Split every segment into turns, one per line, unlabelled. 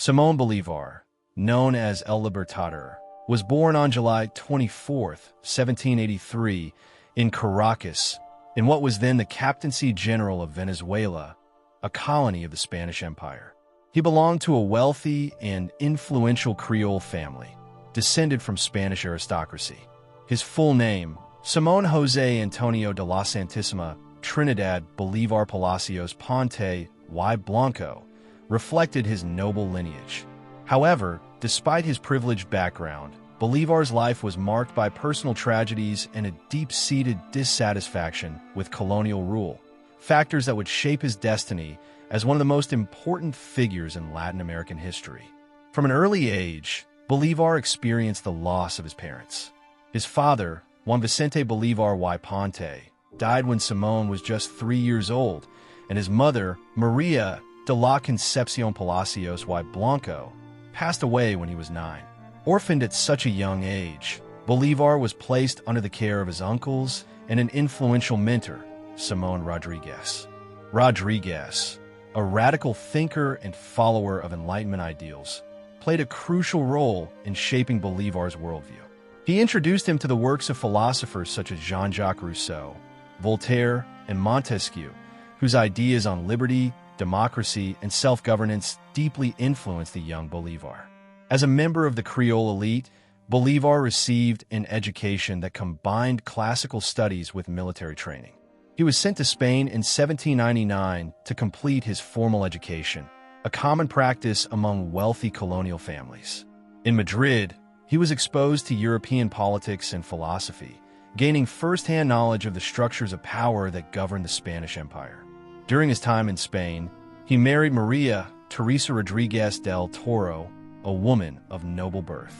Simón Bolívar, known as El Libertador, was born on July 24, 1783, in Caracas, in what was then the Captaincy General of Venezuela, a colony of the Spanish Empire. He belonged to a wealthy and influential Creole family, descended from Spanish aristocracy. His full name, Simón José Antonio de la Santísima Trinidad Bolívar Palacios Ponte y Blanco, reflected his noble lineage. However, despite his privileged background, Bolívar's life was marked by personal tragedies and a deep-seated dissatisfaction with colonial rule, factors that would shape his destiny as one of the most important figures in Latin American history. From an early age, Bolívar experienced the loss of his parents. His father, Juan Vicente Bolívar y Ponte, died when Simón was just 3 years old, and his mother, María de la Concepción Palacios y Blanco, passed away when he was 9. Orphaned at such a young age, Bolívar was placed under the care of his uncles and an influential mentor, Simón Rodríguez. Rodríguez, a radical thinker and follower of Enlightenment ideals, played a crucial role in shaping Bolívar's worldview. He introduced him to the works of philosophers such as Jean-Jacques Rousseau, Voltaire, and Montesquieu, whose ideas on liberty, democracy, and self-governance deeply influenced the young Bolívar. As a member of the Creole elite, Bolívar received an education that combined classical studies with military training. He was sent to Spain in 1799 to complete his formal education, a common practice among wealthy colonial families. In Madrid, he was exposed to European politics and philosophy, gaining first-hand knowledge of the structures of power that governed the Spanish Empire. During his time in Spain, he married María Teresa Rodríguez del Toro, a woman of noble birth.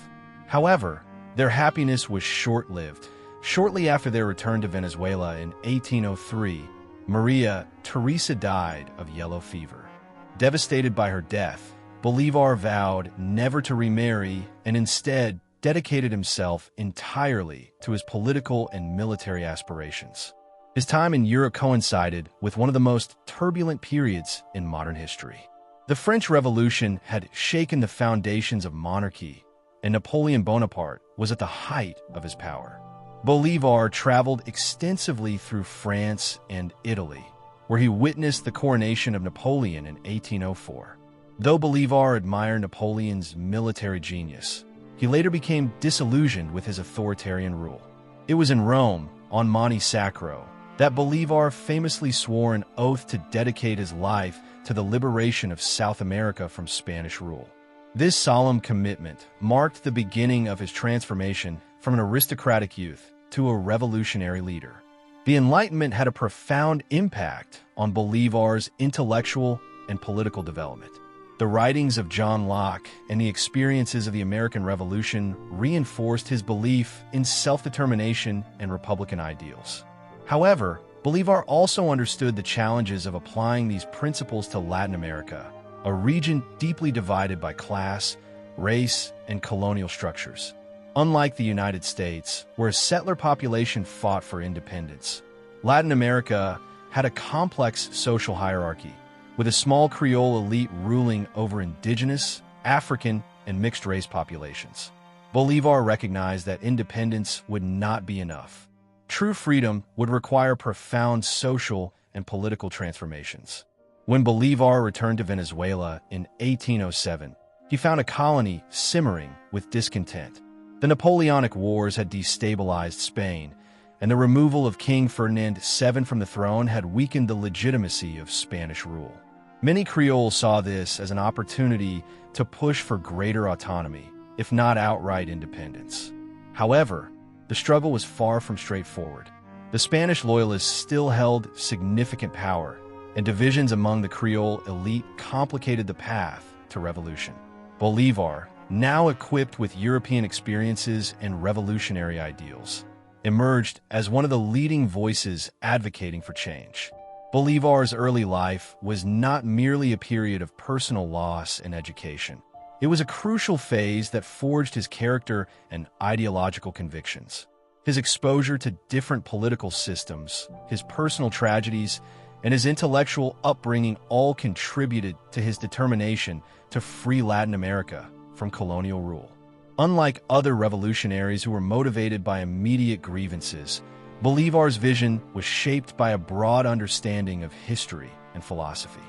However, their happiness was short-lived. Shortly after their return to Venezuela in 1803, María Teresa died of yellow fever. Devastated by her death, Bolívar vowed never to remarry and instead dedicated himself entirely to his political and military aspirations. His time in Europe coincided with one of the most turbulent periods in modern history. The French Revolution had shaken the foundations of monarchy, and Napoleon Bonaparte was at the height of his power. Bolívar traveled extensively through France and Italy, where he witnessed the coronation of Napoleon in 1804. Though Bolívar admired Napoleon's military genius, he later became disillusioned with his authoritarian rule. It was in Rome, on Monte Sacro, that Bolívar famously swore an oath to dedicate his life to the liberation of South America from Spanish rule. This solemn commitment marked the beginning of his transformation from an aristocratic youth to a revolutionary leader. The Enlightenment had a profound impact on Bolívar's intellectual and political development. The writings of John Locke and the experiences of the American Revolution reinforced his belief in self-determination and republican ideals. However, Bolívar also understood the challenges of applying these principles to Latin America, a region deeply divided by class, race, and colonial structures. Unlike the United States, where a settler population fought for independence, Latin America had a complex social hierarchy, with a small Creole elite ruling over indigenous, African, and mixed-race populations. Bolívar recognized that independence would not be enough. True freedom would require profound social and political transformations. When Bolívar returned to Venezuela in 1807, he found a colony simmering with discontent. The Napoleonic Wars had destabilized Spain, and the removal of King Ferdinand VII from the throne had weakened the legitimacy of Spanish rule. Many Creoles saw this as an opportunity to push for greater autonomy, if not outright independence. However, the struggle was far from straightforward. The Spanish loyalists still held significant power, and divisions among the Creole elite complicated the path to revolution. Bolívar, now equipped with European experiences and revolutionary ideals, emerged as one of the leading voices advocating for change. Bolívar's early life was not merely a period of personal loss and education. It was a crucial phase that forged his character and ideological convictions. His exposure to different political systems, his personal tragedies, and his intellectual upbringing all contributed to his determination to free Latin America from colonial rule. Unlike other revolutionaries who were motivated by immediate grievances, Bolívar's vision was shaped by a broad understanding of history and philosophy.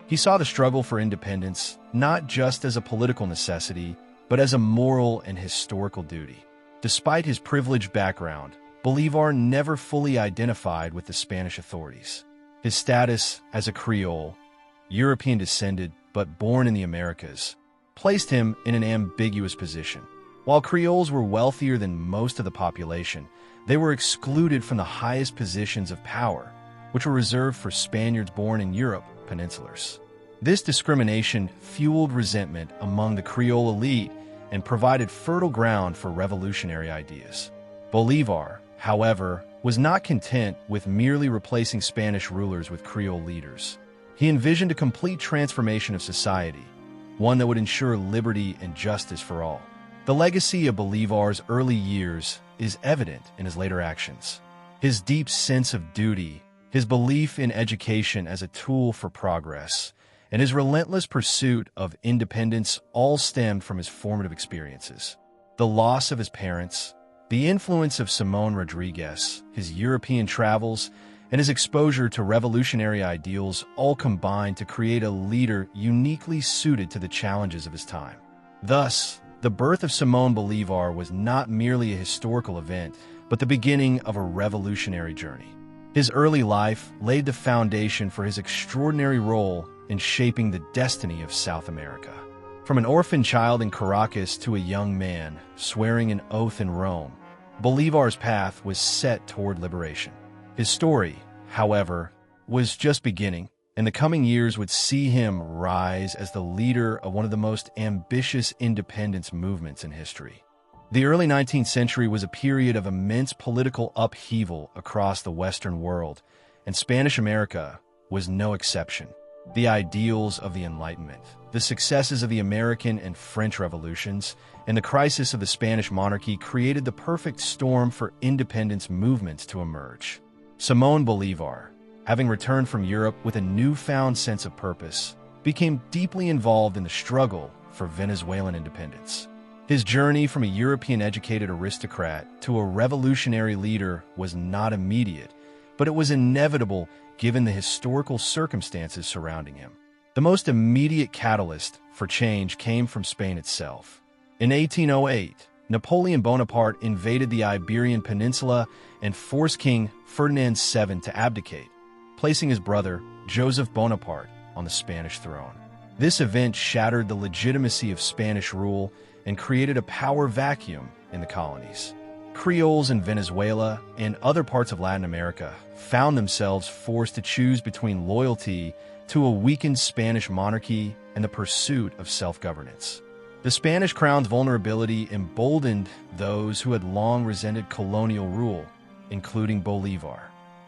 He saw the struggle for independence not just as a political necessity, but as a moral and historical duty. Despite his privileged background, Bolívar never fully identified with the Spanish authorities. His status as a Creole, European-descended but born in the Americas, placed him in an ambiguous position. While Creoles were wealthier than most of the population, they were excluded from the highest positions of power, which were reserved for Spaniards born in Europe peninsulars. This discrimination fueled resentment among the Creole elite and provided fertile ground for revolutionary ideas. Bolívar, however, was not content with merely replacing Spanish rulers with Creole leaders. He envisioned a complete transformation of society, one that would ensure liberty and justice for all. The legacy of Bolívar's early years is evident in his later actions. His deep sense of duty, his belief in education as a tool for progress, and his relentless pursuit of independence all stemmed from his formative experiences. The loss of his parents, the influence of Simón Rodriguez, his European travels, and his exposure to revolutionary ideals all combined to create a leader uniquely suited to the challenges of his time. Thus, the birth of Simón Bolívar was not merely a historical event, but the beginning of a revolutionary journey. His early life laid the foundation for his extraordinary role in shaping the destiny of South America. From an orphan child in Caracas to a young man swearing an oath in Rome, Bolívar's path was set toward liberation. His story, however, was just beginning, and the coming years would see him rise as the leader of one of the most ambitious independence movements in history. The early 19th century was a period of immense political upheaval across the Western world, and Spanish America was no exception. The ideals of the Enlightenment, the successes of the American and French revolutions, and the crisis of the Spanish monarchy created the perfect storm for independence movements to emerge. Simón Bolívar, having returned from Europe with a newfound sense of purpose, became deeply involved in the struggle for Venezuelan independence. His journey from a European-educated aristocrat to a revolutionary leader was not immediate, but it was inevitable given the historical circumstances surrounding him. The most immediate catalyst for change came from Spain itself. In 1808, Napoleon Bonaparte invaded the Iberian Peninsula and forced King Ferdinand VII to abdicate, placing his brother, Joseph Bonaparte, on the Spanish throne. This event shattered the legitimacy of Spanish rule and created a power vacuum in the colonies. Creoles in Venezuela and other parts of Latin America found themselves forced to choose between loyalty to a weakened Spanish monarchy and the pursuit of self-governance. The Spanish crown's vulnerability emboldened those who had long resented colonial rule, including Bolívar.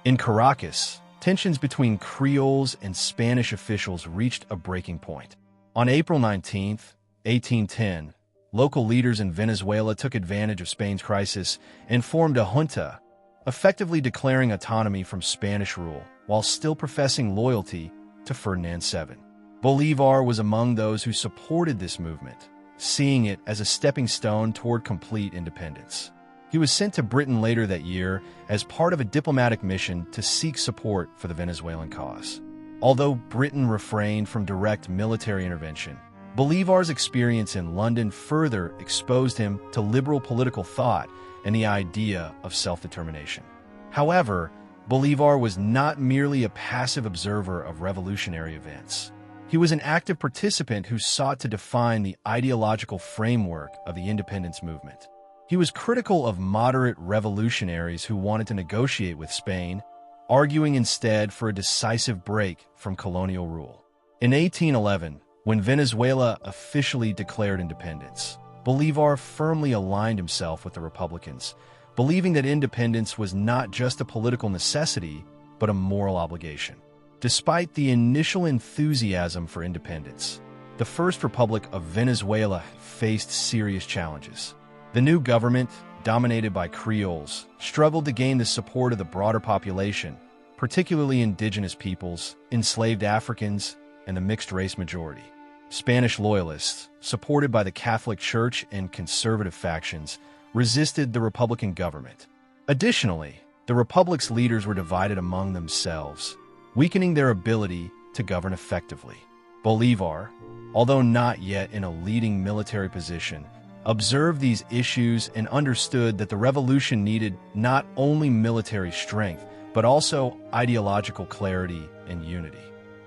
In Caracas, tensions between Creoles and Spanish officials reached a breaking point. On April 19, 1810, local leaders in Venezuela took advantage of Spain's crisis and formed a junta, effectively declaring autonomy from Spanish rule while still professing loyalty to Ferdinand VII. Bolívar was among those who supported this movement, seeing it as a stepping stone toward complete independence. He was sent to Britain later that year as part of a diplomatic mission to seek support for the Venezuelan cause. Although Britain refrained from direct military intervention, Bolívar's experience in London further exposed him to liberal political thought and the idea of self-determination. However, Bolívar was not merely a passive observer of revolutionary events. He was an active participant who sought to define the ideological framework of the independence movement. He was critical of moderate revolutionaries who wanted to negotiate with Spain, arguing instead for a decisive break from colonial rule. In 1811, when Venezuela officially declared independence, Bolívar firmly aligned himself with the Republicans, believing that independence was not just a political necessity, but a moral obligation. Despite the initial enthusiasm for independence, the First Republic of Venezuela faced serious challenges. The new government, dominated by Creoles, struggled to gain the support of the broader population, particularly indigenous peoples, enslaved Africans, and the mixed-race majority. Spanish loyalists, supported by the Catholic Church and conservative factions, resisted the Republican government. Additionally, the Republic's leaders were divided among themselves, weakening their ability to govern effectively. Bolívar, although not yet in a leading military position, observed these issues and understood that the revolution needed not only military strength, but also ideological clarity and unity.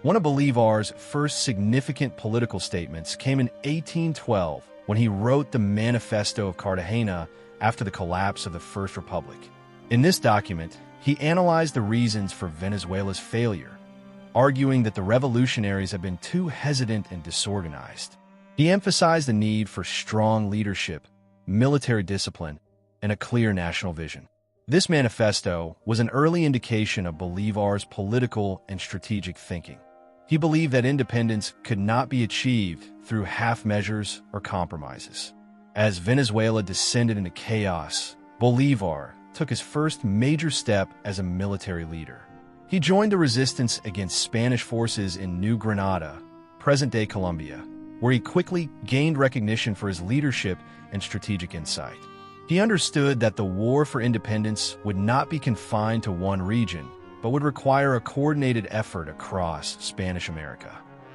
One of Bolívar's first significant political statements came in 1812 when he wrote the Manifesto of Cartagena after the collapse of the First Republic. In this document, he analyzed the reasons for Venezuela's failure, arguing that the revolutionaries had been too hesitant and disorganized. He emphasized the need for strong leadership, military discipline, and a clear national vision. This manifesto was an early indication of Bolívar's political and strategic thinking. He believed that independence could not be achieved through half measures or compromises. As Venezuela descended into chaos, Bolívar took his first major step as a military leader. He joined the resistance against Spanish forces in New Granada, present-day Colombia, where he quickly gained recognition for his leadership and strategic insight. He understood that the war for independence would not be confined to one region, but would require a coordinated effort across Spanish America.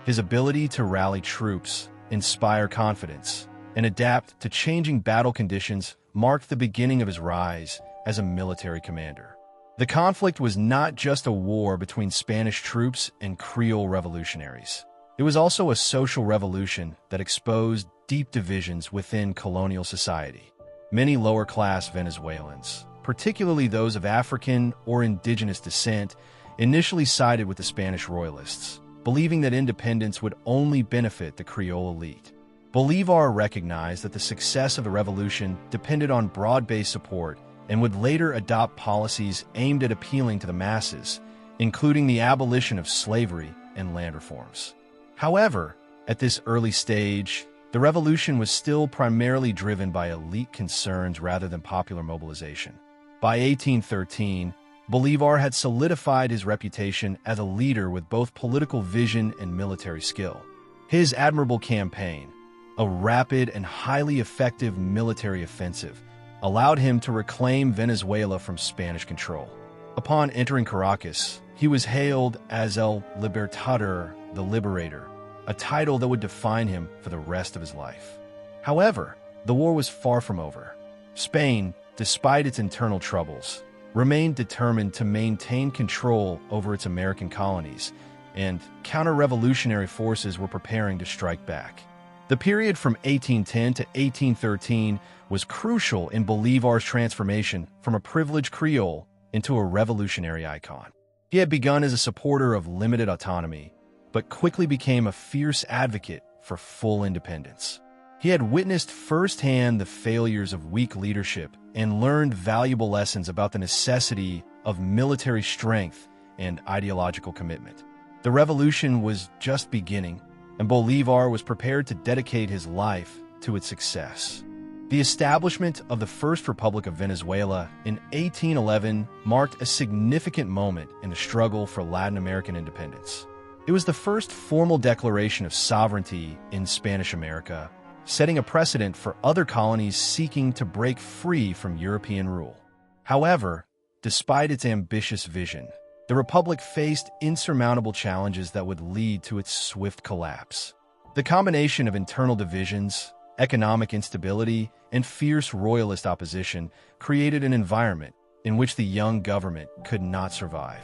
His ability to rally troops, inspire confidence, and adapt to changing battle conditions marked the beginning of his rise as a military commander. The conflict was not just a war between Spanish troops and Creole revolutionaries. It was also a social revolution that exposed deep divisions within colonial society. Many lower-class Venezuelans, particularly those of African or indigenous descent, initially sided with the Spanish royalists, believing that independence would only benefit the Creole elite. Bolívar recognized that the success of the revolution depended on broad-based support and would later adopt policies aimed at appealing to the masses, including the abolition of slavery and land reforms. However, at this early stage, the revolution was still primarily driven by elite concerns rather than popular mobilization. By 1813, Bolívar had solidified his reputation as a leader with both political vision and military skill. His admirable campaign, a rapid and highly effective military offensive, allowed him to reclaim Venezuela from Spanish control. Upon entering Caracas, he was hailed as El Libertador, the Liberator, a title that would define him for the rest of his life. However, the war was far from over. Spain, despite its internal troubles, remained determined to maintain control over its American colonies, and counter-revolutionary forces were preparing to strike back. The period from 1810 to 1813 was crucial in Bolívar's transformation from a privileged Creole into a revolutionary icon. He had begun as a supporter of limited autonomy, but quickly became a fierce advocate for full independence. He had witnessed firsthand the failures of weak leadership and learned valuable lessons about the necessity of military strength and ideological commitment. The revolution was just beginning, and Bolívar was prepared to dedicate his life to its success. The establishment of the First Republic of Venezuela in 1811 marked a significant moment in the struggle for Latin American independence. It was the first formal declaration of sovereignty in Spanish America, setting a precedent for other colonies seeking to break free from European rule. However, despite its ambitious vision, the Republic faced insurmountable challenges that would lead to its swift collapse. The combination of internal divisions, economic instability, and fierce royalist opposition created an environment in which the young government could not survive.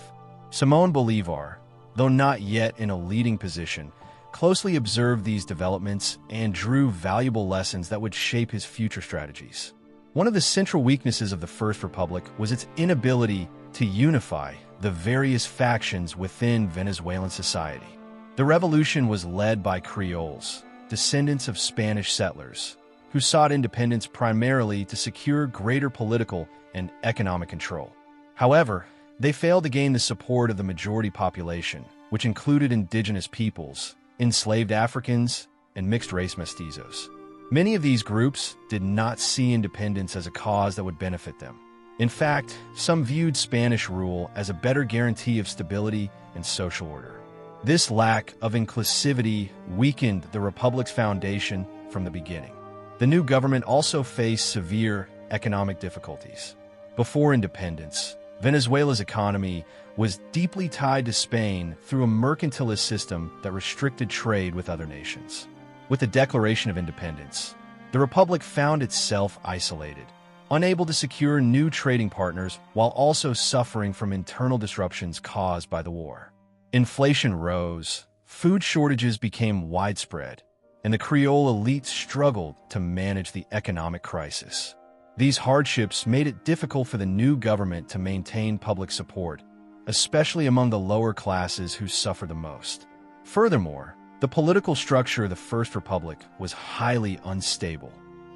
Simón Bolívar, though not yet in a leading position, closely observed these developments and drew valuable lessons that would shape his future strategies. One of the central weaknesses of the First Republic was its inability to unify the various factions within Venezuelan society. The revolution was led by Creoles, descendants of Spanish settlers, who sought independence primarily to secure greater political and economic control. However, they failed to gain the support of the majority population, which included indigenous peoples, enslaved Africans, and mixed-race mestizos. Many of these groups did not see independence as a cause that would benefit them. In fact, some viewed Spanish rule as a better guarantee of stability and social order. This lack of inclusivity weakened the Republic's foundation from the beginning. The new government also faced severe economic difficulties. Before independence, Venezuela's economy was deeply tied to Spain through a mercantilist system that restricted trade with other nations. With the declaration of independence, the Republic found itself isolated, unable to secure new trading partners while also suffering from internal disruptions caused by the war. Inflation rose, food shortages became widespread, and the Creole elite struggled to manage the economic crisis. These hardships made it difficult for the new government to maintain public support, especially among the lower classes who suffered the most. Furthermore, the political structure of the First Republic was highly unstable.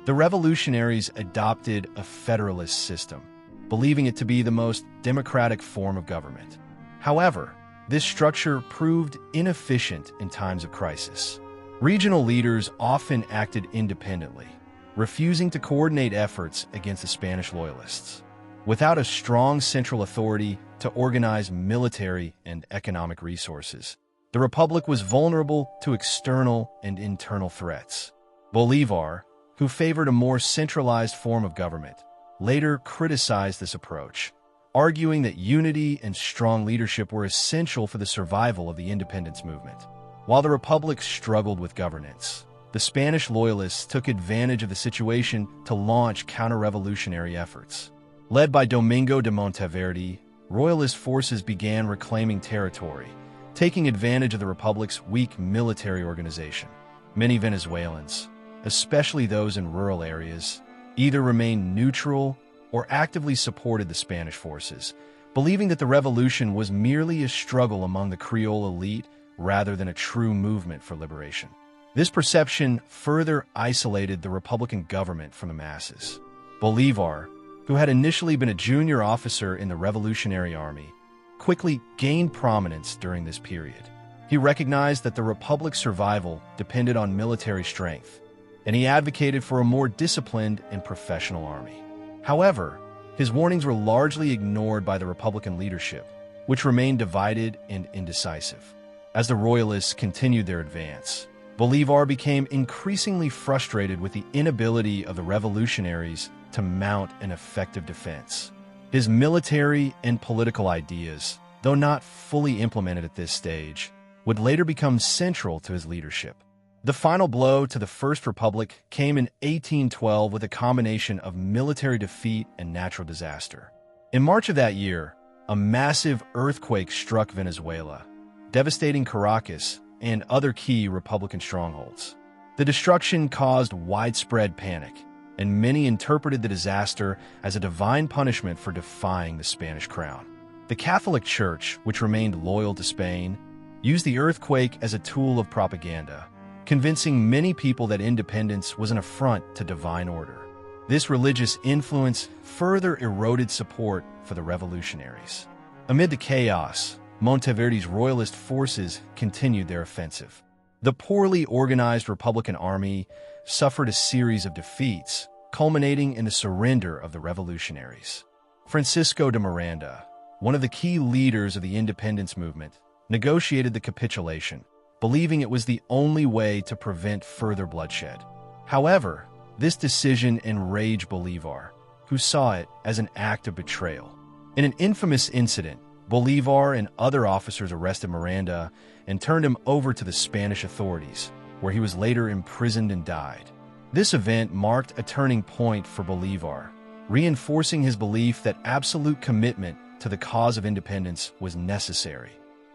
The revolutionaries adopted a federalist system, believing it to be the most democratic form of government. However, this structure proved inefficient in times of crisis. Regional leaders often acted independently, refusing to coordinate efforts against the Spanish loyalists. Without a strong central authority to organize military and economic resources, the Republic was vulnerable to external and internal threats. Bolívar, who favored a more centralized form of government, later criticized this approach, arguing that unity and strong leadership were essential for the survival of the independence movement. While the Republic struggled with governance, the Spanish loyalists took advantage of the situation to launch counter-revolutionary efforts. Led by Domingo de Monteverde, royalist forces began reclaiming territory, taking advantage of the Republic's weak military organization. Many Venezuelans, especially those in rural areas, either remained neutral or actively supported the Spanish forces, believing that the revolution was merely a struggle among the Creole elite rather than a true movement for liberation. This perception further isolated the Republican government from the masses. Bolívar, who had initially been a junior officer in the Revolutionary Army, quickly gained prominence during this period. He recognized that the Republic's survival depended on military strength, and he advocated for a more disciplined and professional army. However, his warnings were largely ignored by the Republican leadership, which remained divided and indecisive. As the Royalists continued their advance, Bolívar became increasingly frustrated with the inability of the revolutionaries to mount an effective defense. His military and political ideas, though not fully implemented at this stage, would later become central to his leadership. The final blow to the First Republic came in 1812 with a combination of military defeat and natural disaster. In March of that year, a massive earthquake struck Venezuela, devastating Caracas and other key Republican strongholds. The destruction caused widespread panic, and many interpreted the disaster as a divine punishment for defying the Spanish crown. The Catholic Church, which remained loyal to Spain, used the earthquake as a tool of propaganda, convincing many people that independence was an affront to divine order. This religious influence further eroded support for the revolutionaries. Amid the chaos, Monteverde's royalist forces continued their offensive. The poorly organized Republican army suffered a series of defeats, culminating in the surrender of the revolutionaries. Francisco de Miranda, one of the key leaders of the independence movement, negotiated the capitulation, believing it was the only way to prevent further bloodshed. However, this decision enraged Bolívar, who saw it as an act of betrayal. In an infamous incident, Bolívar and other officers arrested Miranda and turned him over to the Spanish authorities, where he was later imprisoned and died. This event marked a turning point for Bolívar, reinforcing his belief that absolute commitment to the cause of independence was necessary,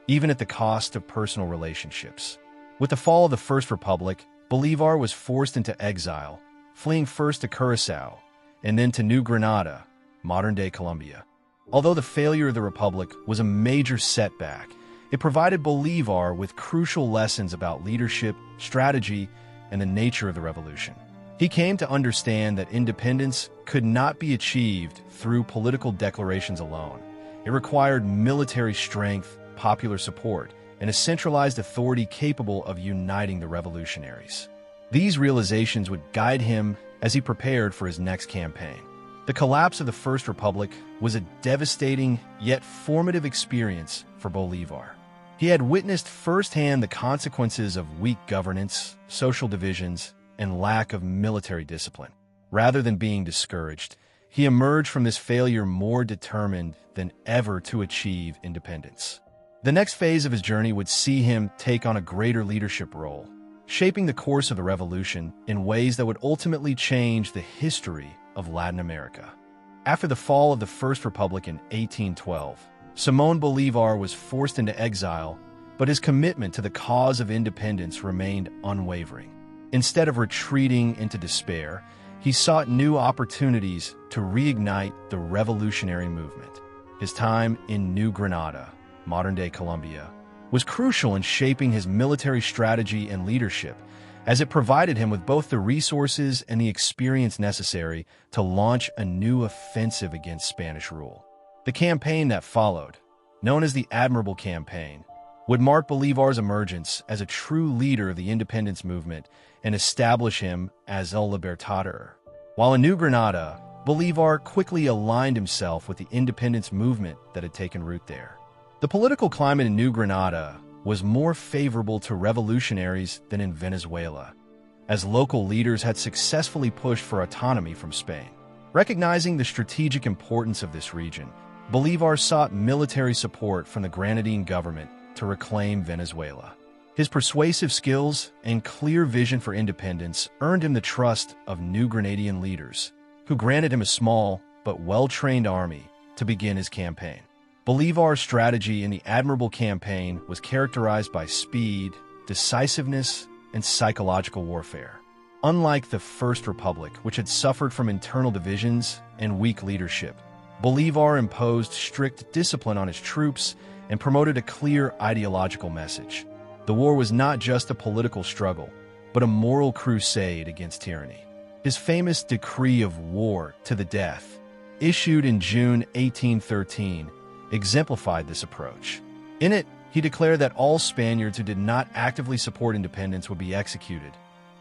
even at the cost of personal relationships. With the fall of the First Republic, Bolívar was forced into exile, fleeing first to Curaçao and then to New Granada, modern-day Colombia. Although the failure of the Republic was a major setback, it provided Bolívar with crucial lessons about leadership, strategy, and the nature of the revolution. He came to understand that independence could not be achieved through political declarations alone. It required military strength, popular support, and a centralized authority capable of uniting the revolutionaries. These realizations would guide him as he prepared for his next campaign. The collapse of the First Republic was a devastating yet formative experience for Bolívar. He had witnessed firsthand the consequences of weak governance, social divisions, and lack of military discipline. Rather than being discouraged, he emerged from this failure more determined than ever to achieve independence. The next phase of his journey would see him take on a greater leadership role, shaping the course of the revolution in ways that would ultimately change the history of Latin America. After the fall of the First Republic in 1812, Simón Bolívar was forced into exile, but his commitment to the cause of independence remained unwavering. Instead of retreating into despair, he sought new opportunities to reignite the revolutionary movement. His time in New Granada, modern-day Colombia, was crucial in shaping his military strategy and leadership, as it provided him with both the resources and the experience necessary to launch a new offensive against Spanish rule. The campaign that followed, known as the Admirable Campaign, would mark Bolívar's emergence as a true leader of the independence movement and establish him as El Libertador. While in New Granada, Bolívar quickly aligned himself with the independence movement that had taken root there. The political climate in New Granada was more favorable to revolutionaries than in Venezuela, as local leaders had successfully pushed for autonomy from Spain. Recognizing the strategic importance of this region, Bolívar sought military support from the Granadine government to reclaim Venezuela. His persuasive skills and clear vision for independence earned him the trust of New Granadian leaders, who granted him a small but well-trained army to begin his campaign. Bolívar's strategy in the Admirable Campaign was characterized by speed, decisiveness, and psychological warfare. Unlike the First Republic, which had suffered from internal divisions and weak leadership, Bolívar imposed strict discipline on his troops and promoted a clear ideological message. The war was not just a political struggle, but a moral crusade against tyranny. His famous decree of war to the death, issued in June 1813, exemplified this approach. In it, he declared that all Spaniards who did not actively support independence would be executed,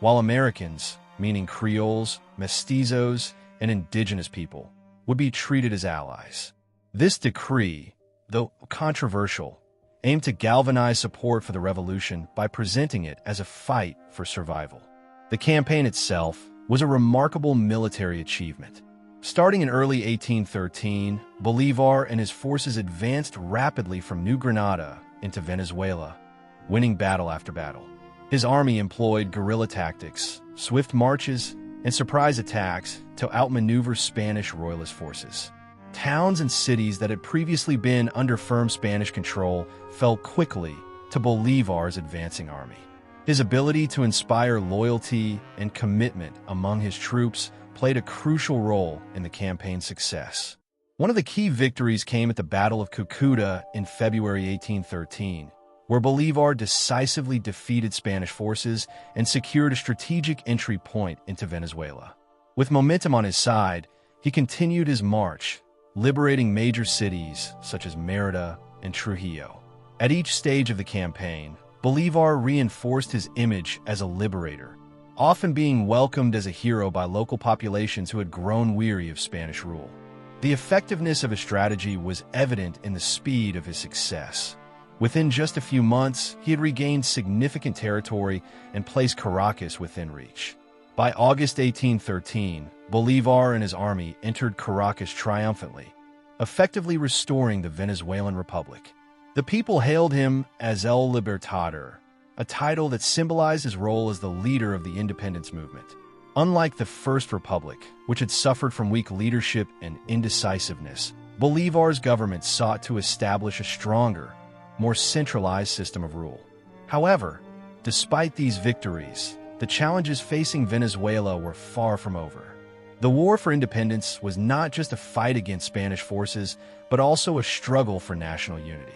while Americans, meaning Creoles, mestizos, and indigenous people, would be treated as allies. This decree, though controversial, aimed to galvanize support for the revolution by presenting it as a fight for survival. The campaign itself was a remarkable military achievement. Starting in early 1813, Bolívar and his forces advanced rapidly from New Granada into Venezuela, winning battle after battle. His army employed guerrilla tactics, swift marches, and surprise attacks to outmaneuver Spanish royalist forces. Towns and cities that had previously been under firm Spanish control fell quickly to Bolívar's advancing army. His ability to inspire loyalty and commitment among his troops played a crucial role in the campaign's success. One of the key victories came at the Battle of Cucuta in February 1813, where Bolívar decisively defeated Spanish forces and secured a strategic entry point into Venezuela. With momentum on his side, he continued his march, liberating major cities such as Mérida and Trujillo. At each stage of the campaign, Bolívar reinforced his image as a liberator, often being welcomed as a hero by local populations who had grown weary of Spanish rule. The effectiveness of his strategy was evident in the speed of his success. Within just a few months, he had regained significant territory and placed Caracas within reach. By August 1813, Bolívar and his army entered Caracas triumphantly, effectively restoring the Venezuelan Republic. The people hailed him as El Libertador, a title that symbolized his role as the leader of the independence movement. Unlike the First Republic, which had suffered from weak leadership and indecisiveness, Bolívar's government sought to establish a stronger, more centralized system of rule. However, despite these victories, the challenges facing Venezuela were far from over. The war for independence was not just a fight against Spanish forces, but also a struggle for national unity.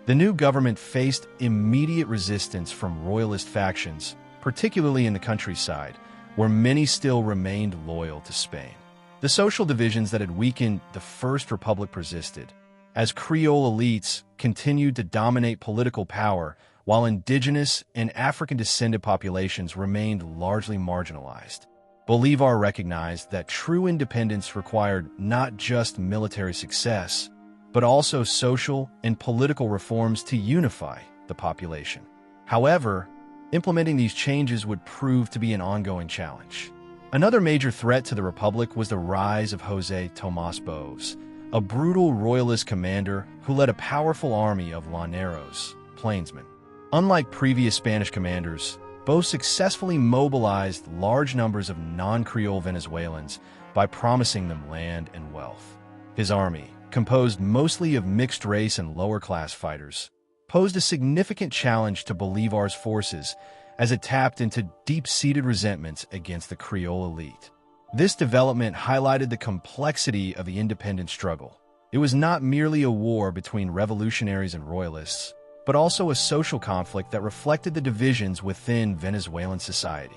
The new government faced immediate resistance from royalist factions, particularly in the countryside, where many still remained loyal to Spain. The social divisions that had weakened the First Republic persisted, as Creole elites continued to dominate political power, while indigenous and African-descended populations remained largely marginalized. Bolívar recognized that true independence required not just military success, but also social and political reforms to unify the population. However, implementing these changes would prove to be an ongoing challenge. Another major threat to the Republic was the rise of José Tomás Boves, a brutal royalist commander who led a powerful army of llaneros, plainsmen. Unlike previous Spanish commanders, Boves successfully mobilized large numbers of non-Creole Venezuelans by promising them land and wealth. His army, composed mostly of mixed-race and lower-class fighters, posed a significant challenge to Bolívar's forces as it tapped into deep-seated resentments against the Creole elite. This development highlighted the complexity of the independence struggle. It was not merely a war between revolutionaries and royalists, but also a social conflict that reflected the divisions within Venezuelan society.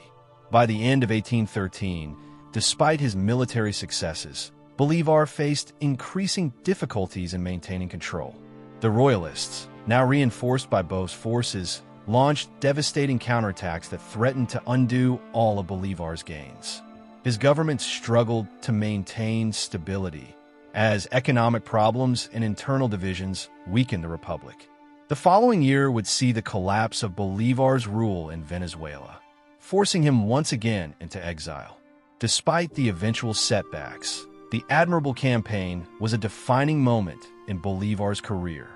By the end of 1813, despite his military successes, Bolívar faced increasing difficulties in maintaining control. The royalists, now reinforced by Boves' forces, launched devastating counterattacks that threatened to undo all of Bolívar's gains. His government struggled to maintain stability, as economic problems and internal divisions weakened the republic. The following year would see the collapse of Bolívar's rule in Venezuela, forcing him once again into exile. Despite the eventual setbacks, the Admirable Campaign was a defining moment in Bolívar's career.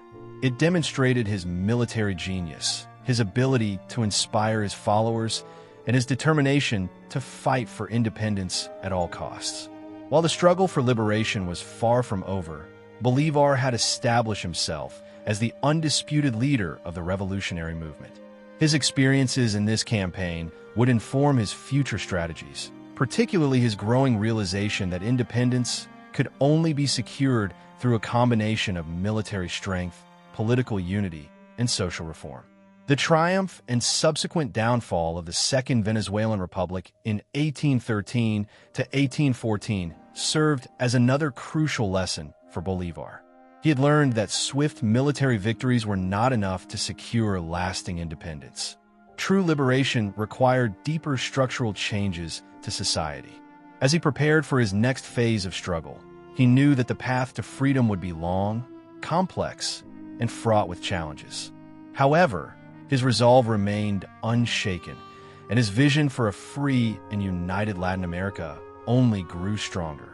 It demonstrated his military genius, his ability to inspire his followers, and his determination to fight for independence at all costs. While the struggle for liberation was far from over, Bolívar had established himself as the undisputed leader of the revolutionary movement. His experiences in this campaign would inform his future strategies, particularly his growing realization that independence could only be secured through a combination of military strength, political unity, and social reform. The triumph and subsequent downfall of the Second Venezuelan Republic in 1813 to 1814 served as another crucial lesson for Bolívar. He had learned that swift military victories were not enough to secure lasting independence. True liberation required deeper structural changes to society. As he prepared for his next phase of struggle, he knew that the path to freedom would be long, complex, and fraught with challenges. However, his resolve remained unshaken, and his vision for a free and united Latin America only grew stronger.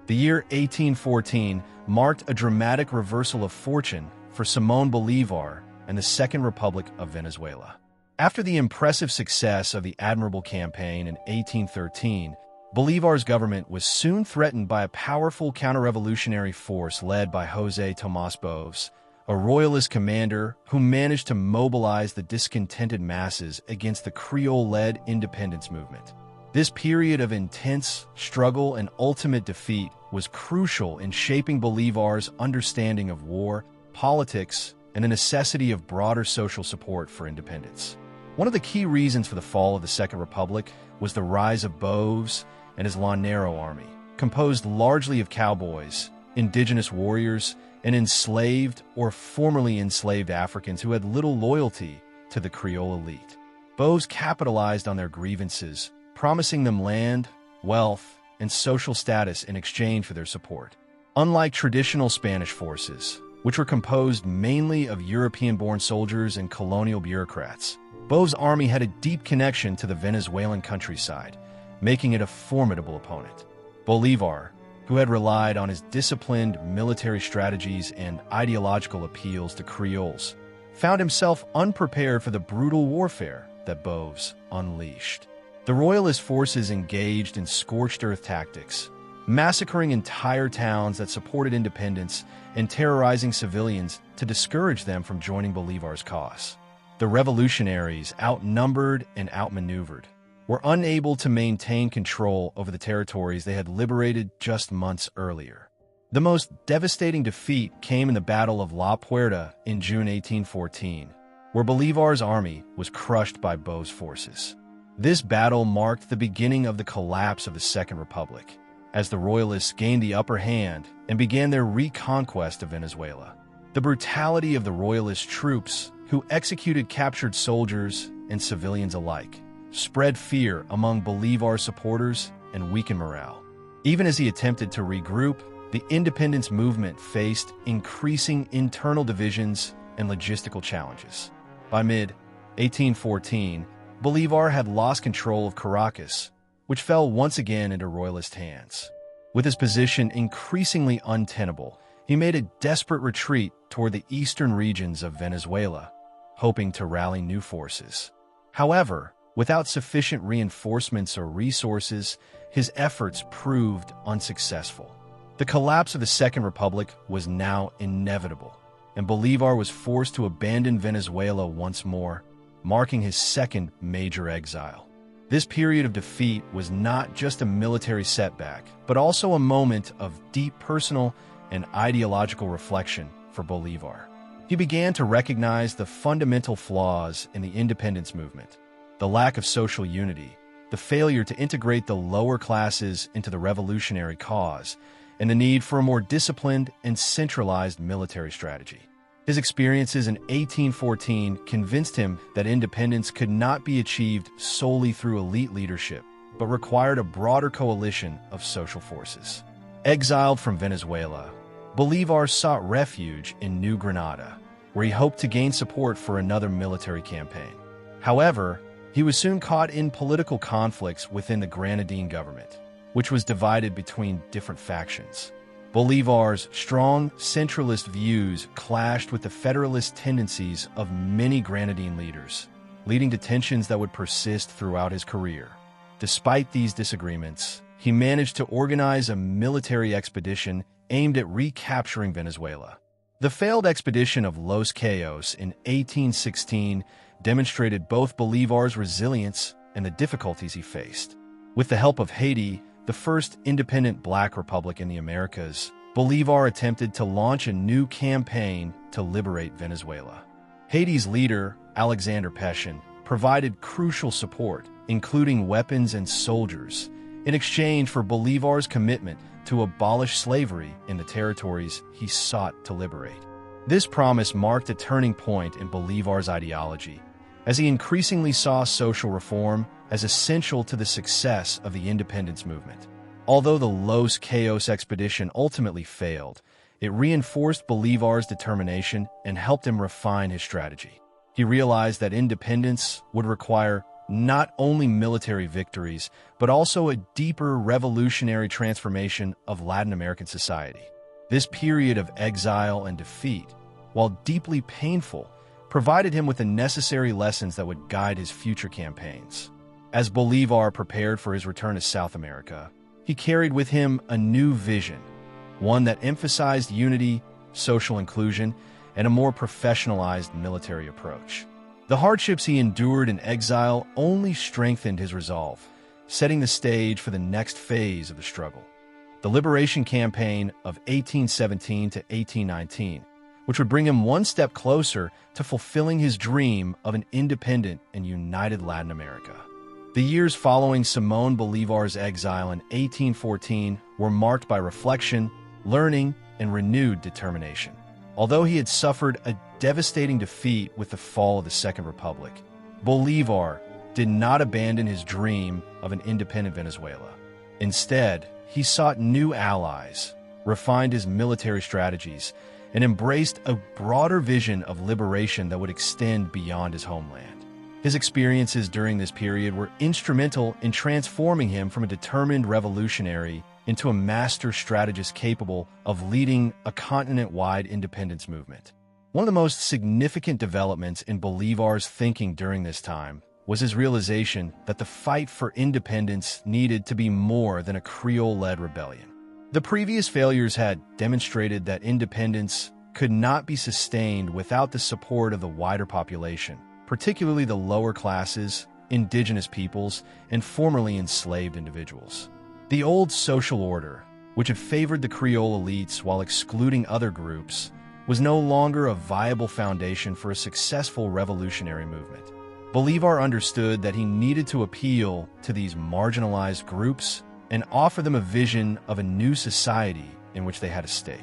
The year 1814 marked a dramatic reversal of fortune for Simón Bolívar and the Second Republic of Venezuela. After the impressive success of the Admirable Campaign in 1813, Bolívar's government was soon threatened by a powerful counter-revolutionary force led by José Tomás Boves, a royalist commander who managed to mobilize the discontented masses against the Creole-led independence movement. This period of intense struggle and ultimate defeat was crucial in shaping Bolívar's understanding of war, politics, and the necessity of broader social support for independence. One of the key reasons for the fall of the Second Republic was the rise of Boves and his Llanero army, composed largely of cowboys, indigenous warriors, and enslaved or formerly enslaved Africans who had little loyalty to the Creole elite. Boves capitalized on their grievances, promising them land, wealth, and social status in exchange for their support. Unlike traditional Spanish forces, which were composed mainly of European-born soldiers and colonial bureaucrats, Boves' army had a deep connection to the Venezuelan countryside, making it a formidable opponent. Bolívar, who had relied on his disciplined military strategies and ideological appeals to Creoles, found himself unprepared for the brutal warfare that Boves unleashed. The royalist forces engaged in scorched-earth tactics, massacring entire towns that supported independence and terrorizing civilians to discourage them from joining Bolívar's cause. The revolutionaries, outnumbered and outmaneuvered, were unable to maintain control over the territories they had liberated just months earlier. The most devastating defeat came in the Battle of La Puerta in June 1814, where Bolívar's army was crushed by Boves' forces. This battle marked the beginning of the collapse of the Second Republic, as the Royalists gained the upper hand and began their reconquest of Venezuela. The brutality of the Royalist troops, who executed captured soldiers and civilians alike, spread fear among Bolívar's supporters and weaken morale. Even as he attempted to regroup, the independence movement faced increasing internal divisions and logistical challenges. By mid-1814, Bolívar had lost control of Caracas, which fell once again into royalist hands. With his position increasingly untenable, he made a desperate retreat toward the eastern regions of Venezuela, hoping to rally new forces. However, without sufficient reinforcements or resources, his efforts proved unsuccessful. The collapse of the Second Republic was now inevitable, and Bolívar was forced to abandon Venezuela once more, marking his second major exile. This period of defeat was not just a military setback, but also a moment of deep personal and ideological reflection for Bolívar. He began to recognize the fundamental flaws in the independence movement: the lack of social unity, the failure to integrate the lower classes into the revolutionary cause, and the need for a more disciplined and centralized military strategy. His experiences in 1814 convinced him that independence could not be achieved solely through elite leadership, but required a broader coalition of social forces. Exiled from Venezuela, Bolívar sought refuge in New Granada, where he hoped to gain support for another military campaign. However, he was soon caught in political conflicts within the Granadine government, which was divided between different factions. Bolívar's strong centralist views clashed with the federalist tendencies of many Granadine leaders, leading to tensions that would persist throughout his career. Despite these disagreements, he managed to organize a military expedition aimed at recapturing Venezuela. The failed expedition of Los Cayos in 1816 demonstrated both Bolívar's resilience and the difficulties he faced. With the help of Haiti, the first independent Black republic in the Americas, Bolívar attempted to launch a new campaign to liberate Venezuela. Haiti's leader, Alexander Pétion, provided crucial support, including weapons and soldiers, in exchange for Bolívar's commitment to abolish slavery in the territories he sought to liberate. This promise marked a turning point in Bolívar's ideology, as he increasingly saw social reform as essential to the success of the independence movement. Although the Los Cayos expedition ultimately failed, it reinforced Bolívar's determination and helped him refine his strategy. He realized that independence would require not only military victories, but also a deeper revolutionary transformation of Latin American society. This period of exile and defeat, while deeply painful, provided him with the necessary lessons that would guide his future campaigns. As Bolívar prepared for his return to South America, he carried with him a new vision, one that emphasized unity, social inclusion, and a more professionalized military approach. The hardships he endured in exile only strengthened his resolve, setting the stage for the next phase of the struggle. The Liberation Campaign of 1817 to 1819, which would bring him one step closer to fulfilling his dream of an independent and united Latin America. The years following Simón Bolívar's exile in 1814 were marked by reflection, learning, and renewed determination. Although he had suffered a devastating defeat with the fall of the Second Republic, Bolívar did not abandon his dream of an independent Venezuela. Instead, he sought new allies, refined his military strategies, and embraced a broader vision of liberation that would extend beyond his homeland. His experiences during this period were instrumental in transforming him from a determined revolutionary into a master strategist capable of leading a continent-wide independence movement. One of the most significant developments in Bolívar's thinking during this time was his realization that the fight for independence needed to be more than a Creole-led rebellion. The previous failures had demonstrated that independence could not be sustained without the support of the wider population, particularly the lower classes, indigenous peoples, and formerly enslaved individuals. The old social order, which had favored the Creole elites while excluding other groups, was no longer a viable foundation for a successful revolutionary movement. Bolívar understood that he needed to appeal to these marginalized groups and offer them a vision of a new society in which they had a stake.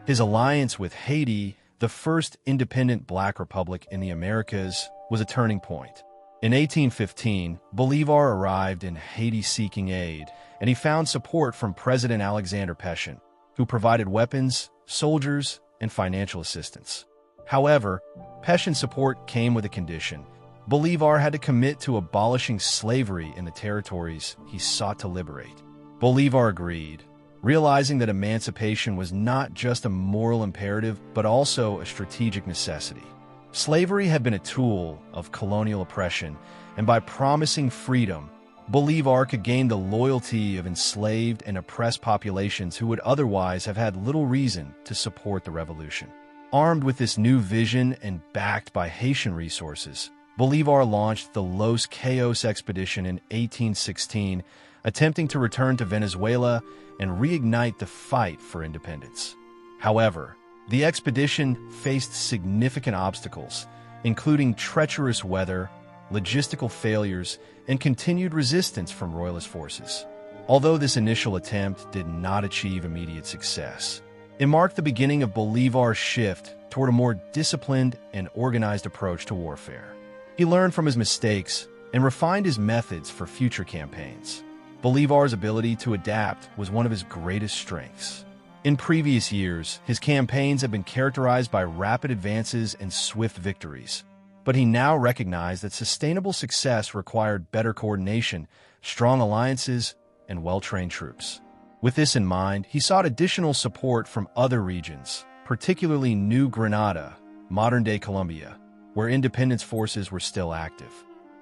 His alliance with Haiti, the first independent Black republic in the Americas, was a turning point. In 1815, Bolívar arrived in Haiti seeking aid, and he found support from President Alexander Pétion, who provided weapons, soldiers, and financial assistance. However, Pétion's support came with a condition. Bolívar had to commit to abolishing slavery in the territories he sought to liberate. Bolívar agreed, realizing that emancipation was not just a moral imperative but also a strategic necessity. Slavery had been a tool of colonial oppression, and by promising freedom, Bolívar could gain the loyalty of enslaved and oppressed populations who would otherwise have had little reason to support the revolution. Armed with this new vision and backed by Haitian resources, Bolívar launched the Los Cayos expedition in 1816, attempting to return to Venezuela and reignite the fight for independence. However, the expedition faced significant obstacles, including treacherous weather, logistical failures, and continued resistance from royalist forces. Although this initial attempt did not achieve immediate success, it marked the beginning of Bolívar's shift toward a more disciplined and organized approach to warfare. He learned from his mistakes and refined his methods for future campaigns. Bolívar's ability to adapt was one of his greatest strengths. In previous years, his campaigns had been characterized by rapid advances and swift victories, but he now recognized that sustainable success required better coordination, strong alliances, and well-trained troops. With this in mind, he sought additional support from other regions, particularly New Granada, modern-day Colombia, where independence forces were still active.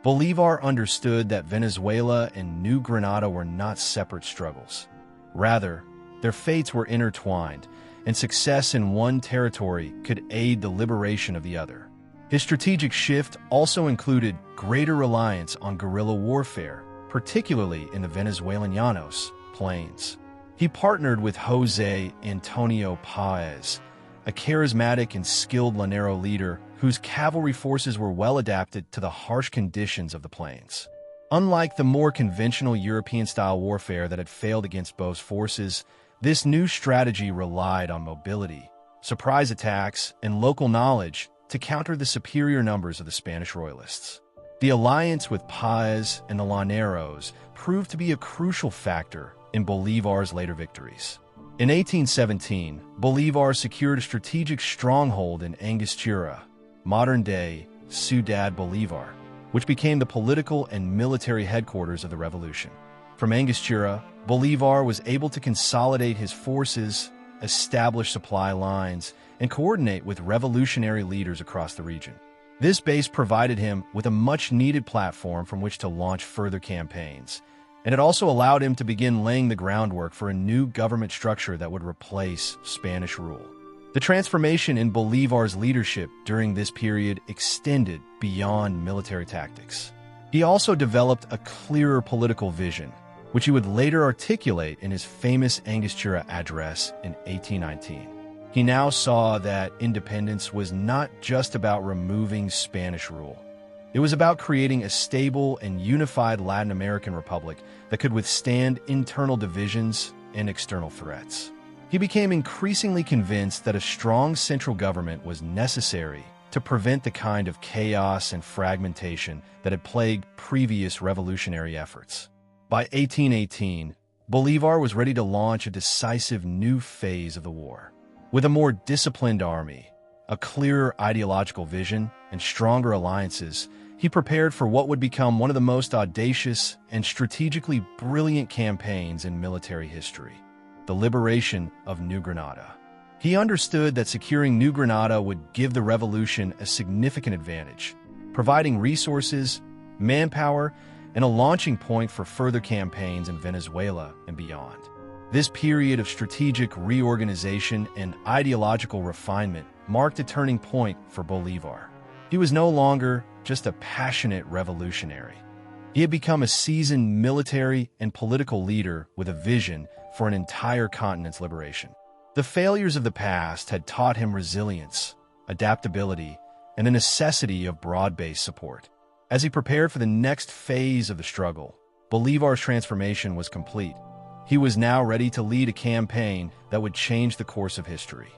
Bolívar understood that Venezuela and New Granada were not separate struggles. Rather, their fates were intertwined, and success in one territory could aid the liberation of the other. His strategic shift also included greater reliance on guerrilla warfare, particularly in the Venezuelan Llanos plains. He partnered with José Antonio Páez, a charismatic and skilled Llanero leader whose cavalry forces were well adapted to the harsh conditions of the plains. Unlike the more conventional European-style warfare that had failed against both forces, this new strategy relied on mobility, surprise attacks, and local knowledge to counter the superior numbers of the Spanish royalists. The alliance with Páez and the Llaneros proved to be a crucial factor in Bolívar's later victories. In 1817, Bolívar secured a strategic stronghold in Angostura, modern-day Ciudad Bolívar, which became the political and military headquarters of the revolution. From Angostura, Bolívar was able to consolidate his forces, establish supply lines, and coordinate with revolutionary leaders across the region. This base provided him with a much-needed platform from which to launch further campaigns, and it also allowed him to begin laying the groundwork for a new government structure that would replace Spanish rule. The transformation in Bolívar's leadership during this period extended beyond military tactics. He also developed a clearer political vision, which he would later articulate in his famous Angostura address in 1819. He now saw that independence was not just about removing Spanish rule. It was about creating a stable and unified Latin American republic that could withstand internal divisions and external threats. He became increasingly convinced that a strong central government was necessary to prevent the kind of chaos and fragmentation that had plagued previous revolutionary efforts. By 1818, Bolívar was ready to launch a decisive new phase of the war. With a more disciplined army, a clearer ideological vision, and stronger alliances, he prepared for what would become one of the most audacious and strategically brilliant campaigns in military history: the liberation of New Granada. He understood that securing New Granada would give the revolution a significant advantage, providing resources, manpower, and a launching point for further campaigns in Venezuela and beyond. This period of strategic reorganization and ideological refinement marked a turning point for Bolívar. He was no longer just a passionate revolutionary. He had become a seasoned military and political leader with a vision for an entire continent's liberation. The failures of the past had taught him resilience, adaptability, and the necessity of broad-based support. As he prepared for the next phase of the struggle, Bolívar's transformation was complete. He was now ready to lead a campaign that would change the course of history.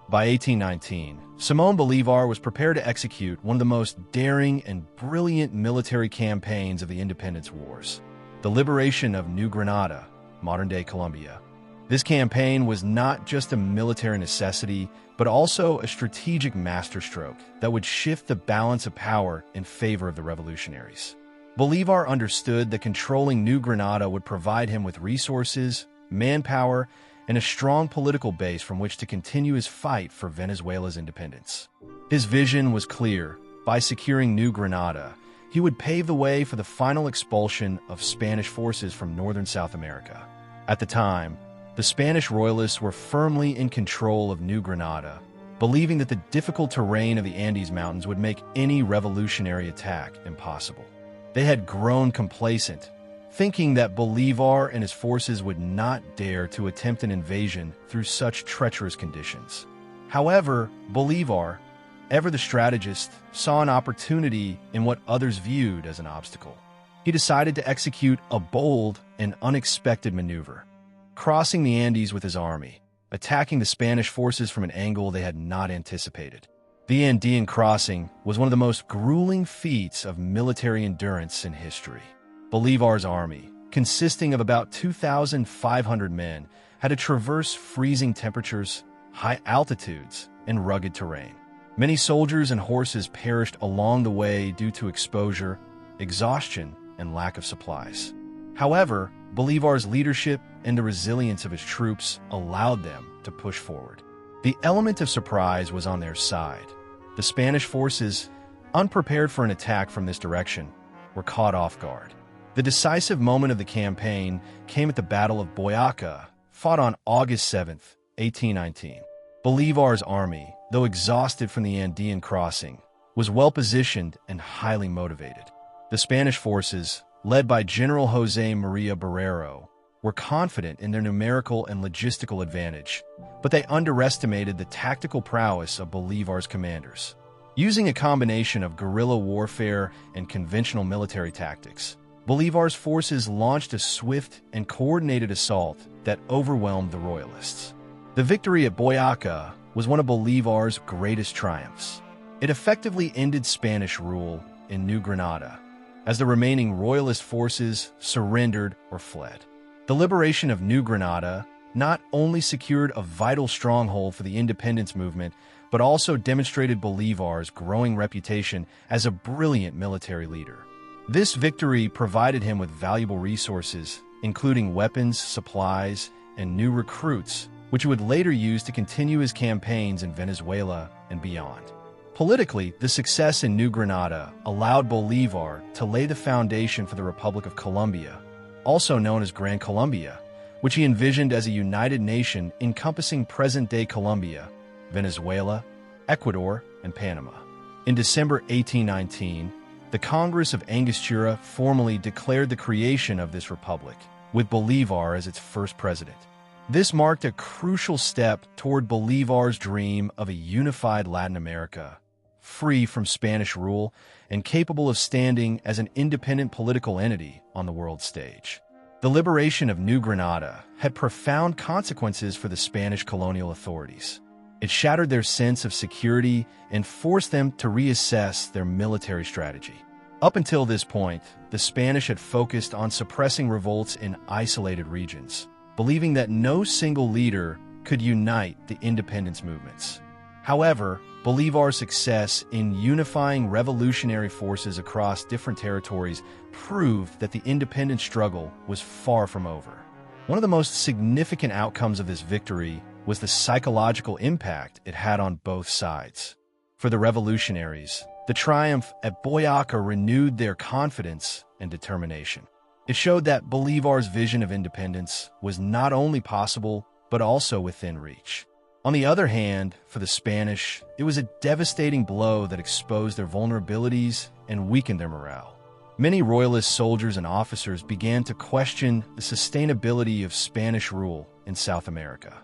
By 1819, Simón Bolívar was prepared to execute one of the most daring and brilliant military campaigns of the independence wars, the liberation of New Granada, modern-day Colombia. This campaign was not just a military necessity, but also a strategic masterstroke that would shift the balance of power in favor of the revolutionaries. Bolívar understood that controlling New Granada would provide him with resources, manpower, and a strong political base from which to continue his fight for Venezuela's independence. His vision was clear. By securing New Granada, he would pave the way for the final expulsion of Spanish forces from northern South America. At the time, the Spanish royalists were firmly in control of New Granada, believing that the difficult terrain of the Andes Mountains would make any revolutionary attack impossible. They had grown complacent, thinking that Bolívar and his forces would not dare to attempt an invasion through such treacherous conditions. However, Bolívar, ever the strategist, saw an opportunity in what others viewed as an obstacle. He decided to execute a bold and unexpected maneuver, crossing the Andes with his army, attacking the Spanish forces from an angle they had not anticipated. The Andean crossing was one of the most grueling feats of military endurance in history. Bolívar's army, consisting of about 2,500 men, had to traverse freezing temperatures, high altitudes, and rugged terrain. Many soldiers and horses perished along the way due to exposure, exhaustion, and lack of supplies. However, Bolívar's leadership and the resilience of his troops allowed them to push forward. The element of surprise was on their side. The Spanish forces, unprepared for an attack from this direction, were caught off guard. The decisive moment of the campaign came at the Battle of Boyaca, fought on August 7, 1819. Bolívar's army, though exhausted from the Andean crossing, was well-positioned and highly motivated. The Spanish forces, led by General José María Barrero, were confident in their numerical and logistical advantage, but they underestimated the tactical prowess of Bolívar's commanders. Using a combination of guerrilla warfare and conventional military tactics, Bolívar's forces launched a swift and coordinated assault that overwhelmed the royalists. The victory at Boyaca was one of Bolívar's greatest triumphs. It effectively ended Spanish rule in New Granada, as the remaining royalist forces surrendered or fled. The liberation of New Granada not only secured a vital stronghold for the independence movement, but also demonstrated Bolívar's growing reputation as a brilliant military leader. This victory provided him with valuable resources, including weapons, supplies, and new recruits, which he would later use to continue his campaigns in Venezuela and beyond. Politically, the success in New Granada allowed Bolívar to lay the foundation for the Republic of Colombia, also known as Gran Colombia, which he envisioned as a united nation encompassing present-day Colombia, Venezuela, Ecuador, and Panama. In December 1819, the Congress of Angostura formally declared the creation of this republic, with Bolívar as its first president. This marked a crucial step toward Bolívar's dream of a unified Latin America, free from Spanish rule and capable of standing as an independent political entity on the world stage. The liberation of New Granada had profound consequences for the Spanish colonial authorities. It shattered their sense of security and forced them to reassess their military strategy. Up until this point, the Spanish had focused on suppressing revolts in isolated regions, believing that no single leader could unite the independence movements. However, Bolívar's success in unifying revolutionary forces across different territories proved that the independence struggle was far from over. One of the most significant outcomes of this victory was the psychological impact it had on both sides. For the revolutionaries, the triumph at Boyaca renewed their confidence and determination. It showed that Bolívar's vision of independence was not only possible, but also within reach. On the other hand, for the Spanish, it was a devastating blow that exposed their vulnerabilities and weakened their morale. Many royalist soldiers and officers began to question the sustainability of Spanish rule in South America.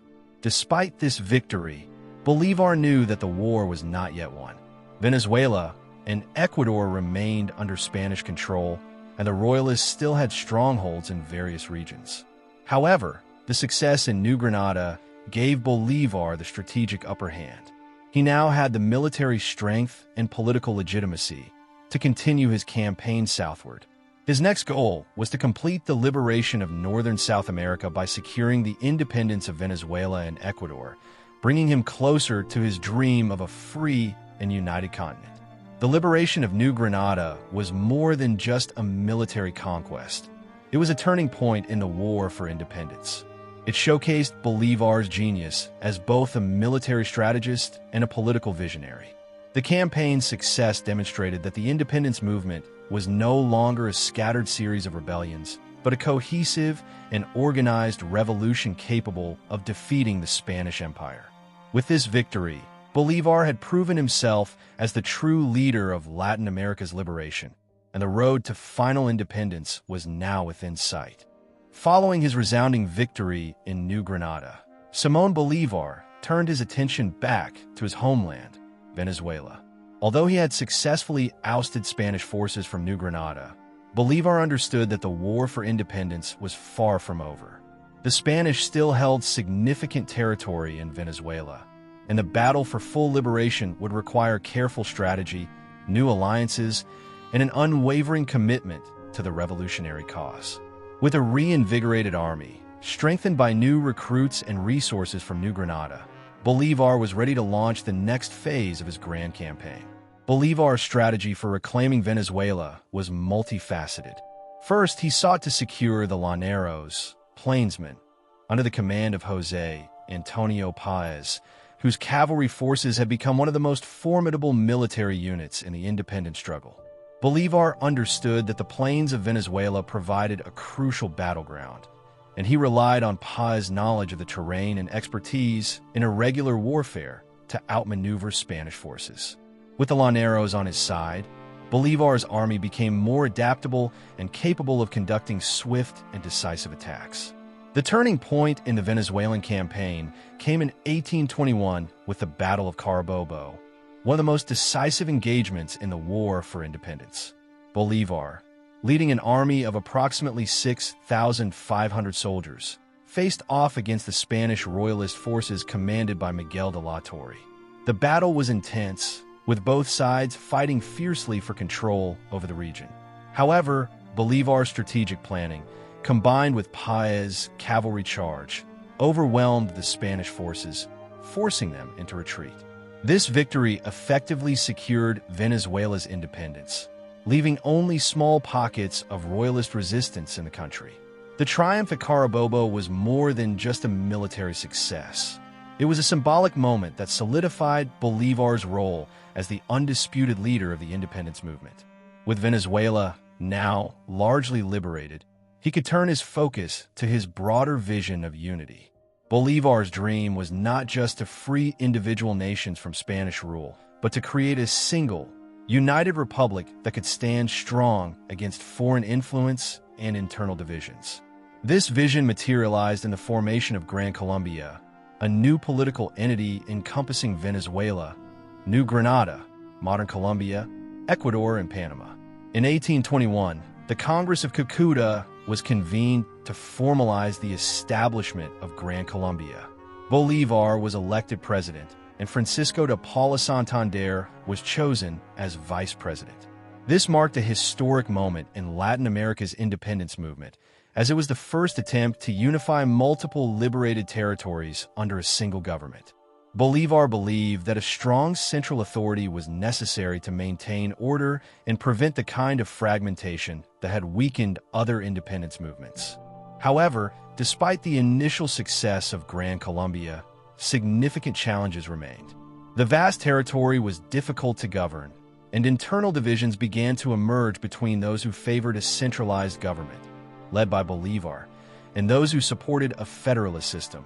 Despite this victory, Bolívar knew that the war was not yet won. Venezuela and Ecuador remained under Spanish control, and the royalists still had strongholds in various regions. However, the success in New Granada gave Bolivar the strategic upper hand. He now had the military strength and political legitimacy to continue his campaign southward. His next goal was to complete the liberation of northern South America by securing the independence of Venezuela and Ecuador, bringing him closer to his dream of a free and united continent. The liberation of New Granada was more than just a military conquest. It was a turning point in the war for independence. It showcased Bolivar's genius as both a military strategist and a political visionary. The campaign's success demonstrated that the independence movement was no longer a scattered series of rebellions, but a cohesive and organized revolution capable of defeating the Spanish Empire. With this victory, Bolivar had proven himself as the true leader of Latin America's liberation, and the road to final independence was now within sight. Following his resounding victory in New Granada, Simón Bolívar turned his attention back to his homeland, Venezuela. Although he had successfully ousted Spanish forces from New Granada, Bolívar understood that the war for independence was far from over. The Spanish still held significant territory in Venezuela, and the battle for full liberation would require careful strategy, new alliances, and an unwavering commitment to the revolutionary cause. With a reinvigorated army, strengthened by new recruits and resources from New Granada, Bolívar was ready to launch the next phase of his grand campaign. Bolívar's strategy for reclaiming Venezuela was multifaceted. First, he sought to secure the Llaneros, plainsmen, under the command of José Antonio Páez, whose cavalry forces had become one of the most formidable military units in the independence struggle. Bolívar understood that the plains of Venezuela provided a crucial battleground, and he relied on Páez's knowledge of the terrain and expertise in irregular warfare to outmaneuver Spanish forces. With the Llaneros on his side, Bolívar's army became more adaptable and capable of conducting swift and decisive attacks. The turning point in the Venezuelan campaign came in 1821 with the Battle of Carabobo, one of the most decisive engagements in the war for independence. Bolívar, leading an army of approximately 6,500 soldiers, faced off against the Spanish royalist forces commanded by Miguel de la Torre. The battle was intense, with both sides fighting fiercely for control over the region. However, Bolívar's strategic planning, combined with Páez's cavalry charge, overwhelmed the Spanish forces, forcing them into retreat. This victory effectively secured Venezuela's independence, leaving only small pockets of royalist resistance in the country. The triumph at Carabobo was more than just a military success. It was a symbolic moment that solidified Bolívar's role as the undisputed leader of the independence movement. With Venezuela now largely liberated, he could turn his focus to his broader vision of unity. Bolívar's dream was not just to free individual nations from Spanish rule, but to create a single, united republic that could stand strong against foreign influence and internal divisions. This vision materialized in the formation of Gran Colombia, a new political entity encompassing Venezuela, New Granada, modern Colombia, Ecuador, and Panama. In 1821, the Congress of Cucuta was convened to formalize the establishment of Gran Colombia. Bolívar was elected president, and Francisco de Paula Santander was chosen as vice president. This marked a historic moment in Latin America's independence movement, as it was the first attempt to unify multiple liberated territories under a single government. Bolívar believed that a strong central authority was necessary to maintain order and prevent the kind of fragmentation that had weakened other independence movements. However, despite the initial success of Gran Colombia, significant challenges remained. The vast territory was difficult to govern, and internal divisions began to emerge between those who favored a centralized government, led by Bolívar, and those who supported a federalist system,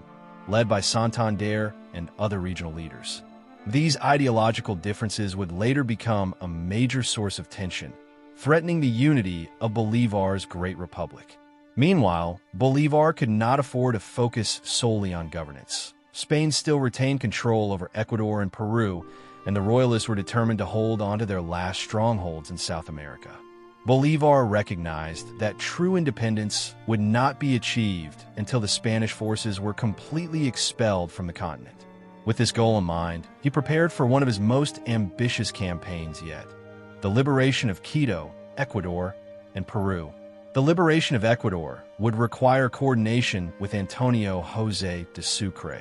led by Santander and other regional leaders. These ideological differences would later become a major source of tension, threatening the unity of Bolívar's great republic. Meanwhile, Bolívar could not afford to focus solely on governance. Spain still retained control over Ecuador and Peru, and the royalists were determined to hold on to their last strongholds in South America. Bolívar recognized that true independence would not be achieved until the Spanish forces were completely expelled from the continent. With this goal in mind, he prepared for one of his most ambitious campaigns yet: the liberation of Quito, Ecuador, and Peru. The liberation of Ecuador would require coordination with Antonio José de Sucre,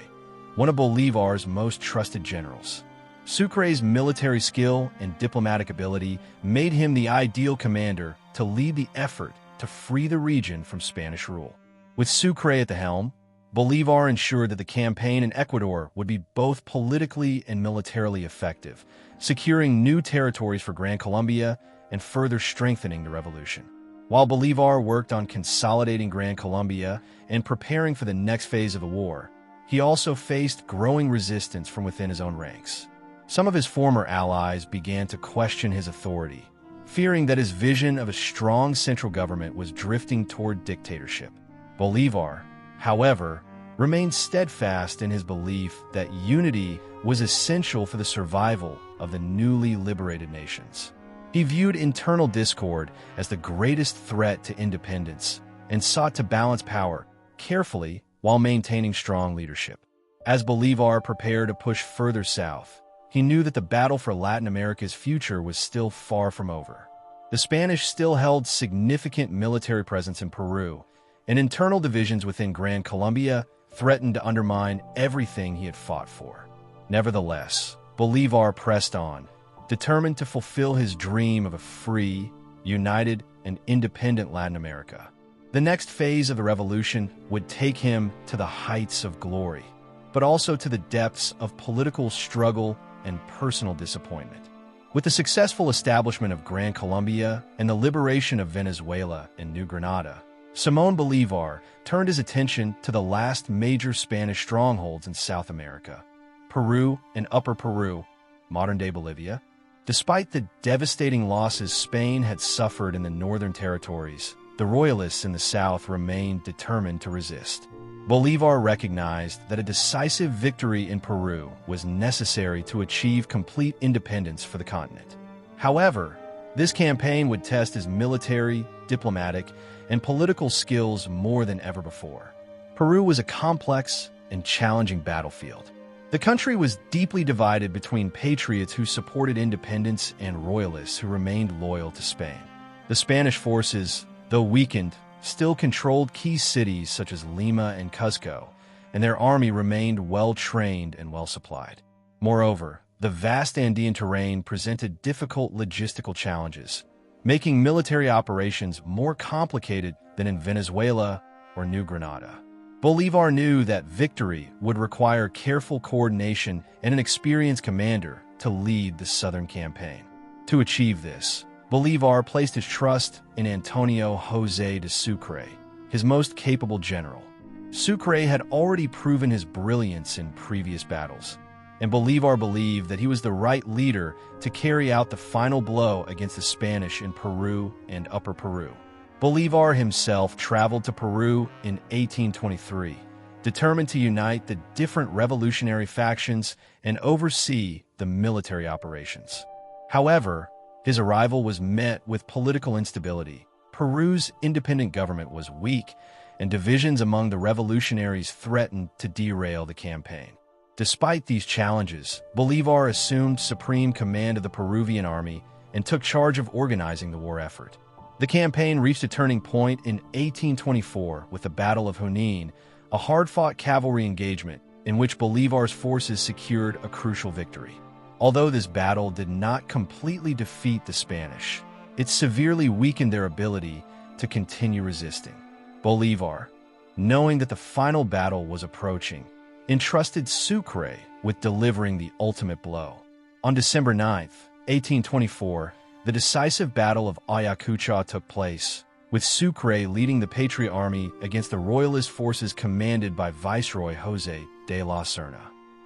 one of Bolívar's most trusted generals. Sucre's military skill and diplomatic ability made him the ideal commander to lead the effort to free the region from Spanish rule. With Sucre at the helm, Bolívar ensured that the campaign in Ecuador would be both politically and militarily effective, securing new territories for Gran Colombia and further strengthening the revolution. While Bolívar worked on consolidating Gran Colombia and preparing for the next phase of the war, he also faced growing resistance from within his own ranks. Some of his former allies began to question his authority, fearing that his vision of a strong central government was drifting toward dictatorship. Bolívar, however, remained steadfast in his belief that unity was essential for the survival of the newly liberated nations. He viewed internal discord as the greatest threat to independence and sought to balance power carefully while maintaining strong leadership. As Bolívar prepared to push further south, he knew that the battle for Latin America's future was still far from over. The Spanish still held significant military presence in Peru, and internal divisions within Gran Colombia threatened to undermine everything he had fought for. Nevertheless, Bolívar pressed on, determined to fulfill his dream of a free, united, and independent Latin America. The next phase of the revolution would take him to the heights of glory, but also to the depths of political struggle and personal disappointment. With the successful establishment of Gran Colombia and the liberation of Venezuela and New Granada, Simón Bolívar turned his attention to the last major Spanish strongholds in South America: Peru and Upper Peru, modern-day Bolivia. Despite the devastating losses Spain had suffered in the northern territories, the Royalists in the south remained determined to resist. Bolívar recognized that a decisive victory in Peru was necessary to achieve complete independence for the continent. However, this campaign would test his military, diplomatic, and political skills more than ever before. Peru was a complex and challenging battlefield. The country was deeply divided between patriots who supported independence and royalists who remained loyal to Spain. The Spanish forces, though weakened, still controlled key cities such as Lima and Cuzco, and their army remained well-trained and well-supplied. Moreover, the vast Andean terrain presented difficult logistical challenges, making military operations more complicated than in Venezuela or New Granada. Bolívar knew that victory would require careful coordination and an experienced commander to lead the southern campaign. To achieve this, Bolívar placed his trust in Antonio José de Sucre, his most capable general. Sucre had already proven his brilliance in previous battles, and Bolívar believed that he was the right leader to carry out the final blow against the Spanish in Peru and Upper Peru. Bolívar himself traveled to Peru in 1823, determined to unite the different revolutionary factions and oversee the military operations. However, his arrival was met with political instability. Peru's independent government was weak, and divisions among the revolutionaries threatened to derail the campaign. Despite these challenges, Bolívar assumed supreme command of the Peruvian army and took charge of organizing the war effort. The campaign reached a turning point in 1824 with the Battle of Junín, a hard-fought cavalry engagement in which Bolívar's forces secured a crucial victory. Although this battle did not completely defeat the Spanish, it severely weakened their ability to continue resisting. Bolívar, knowing that the final battle was approaching, entrusted Sucre with delivering the ultimate blow. On December 9, 1824, the decisive Battle of Ayacucho took place, with Sucre leading the Patriot Army against the Royalist forces commanded by Viceroy José de la Serna.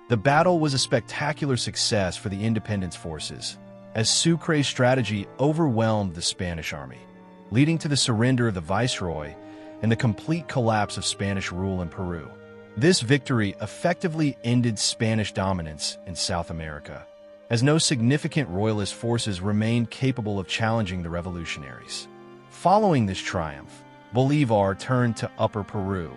The battle was a spectacular success for the independence forces, as Sucre's strategy overwhelmed the Spanish army, leading to the surrender of the Viceroy and the complete collapse of Spanish rule in Peru. This victory effectively ended Spanish dominance in South America, as no significant royalist forces remained capable of challenging the revolutionaries. Following this triumph, Bolívar turned to Upper Peru,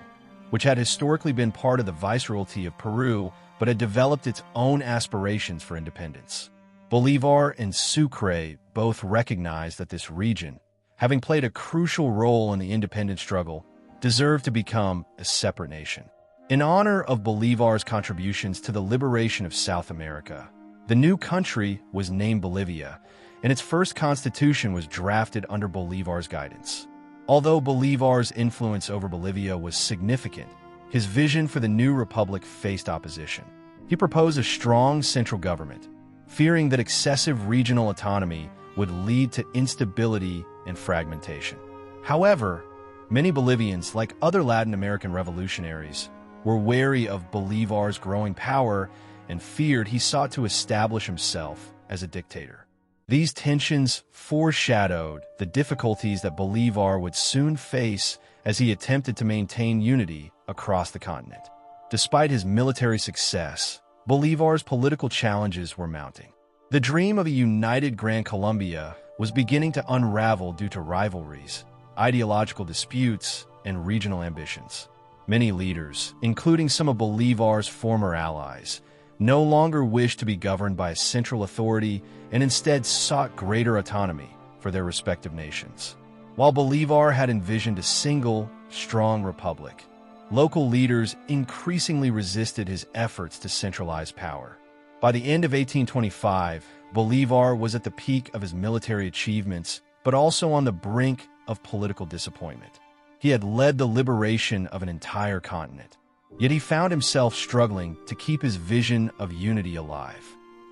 which had historically been part of the Viceroyalty of Peru but had developed its own aspirations for independence. Bolívar and Sucre both recognized that this region, having played a crucial role in the independence struggle, deserved to become a separate nation. In honor of Bolívar's contributions to the liberation of South America, the new country was named Bolivia, and its first constitution was drafted under Bolívar's guidance. Although Bolívar's influence over Bolivia was significant, his vision for the new republic faced opposition. He proposed a strong central government, fearing that excessive regional autonomy would lead to instability and fragmentation. However, many Bolivians, like other Latin American revolutionaries, were wary of Bolívar's growing power and feared he sought to establish himself as a dictator. These tensions foreshadowed the difficulties that Bolívar would soon face as he attempted to maintain unity across the continent. Despite his military success, Bolívar's political challenges were mounting. The dream of a united Gran Colombia was beginning to unravel due to rivalries, ideological disputes, and regional ambitions. Many leaders, including some of Bolívar's former allies, no longer wished to be governed by a central authority and instead sought greater autonomy for their respective nations. While Bolívar had envisioned a single, strong republic, local leaders increasingly resisted his efforts to centralize power. By the end of 1825, Bolívar was at the peak of his military achievements, but also on the brink of political disappointment. He had led the liberation of an entire continent, yet he found himself struggling to keep his vision of unity alive.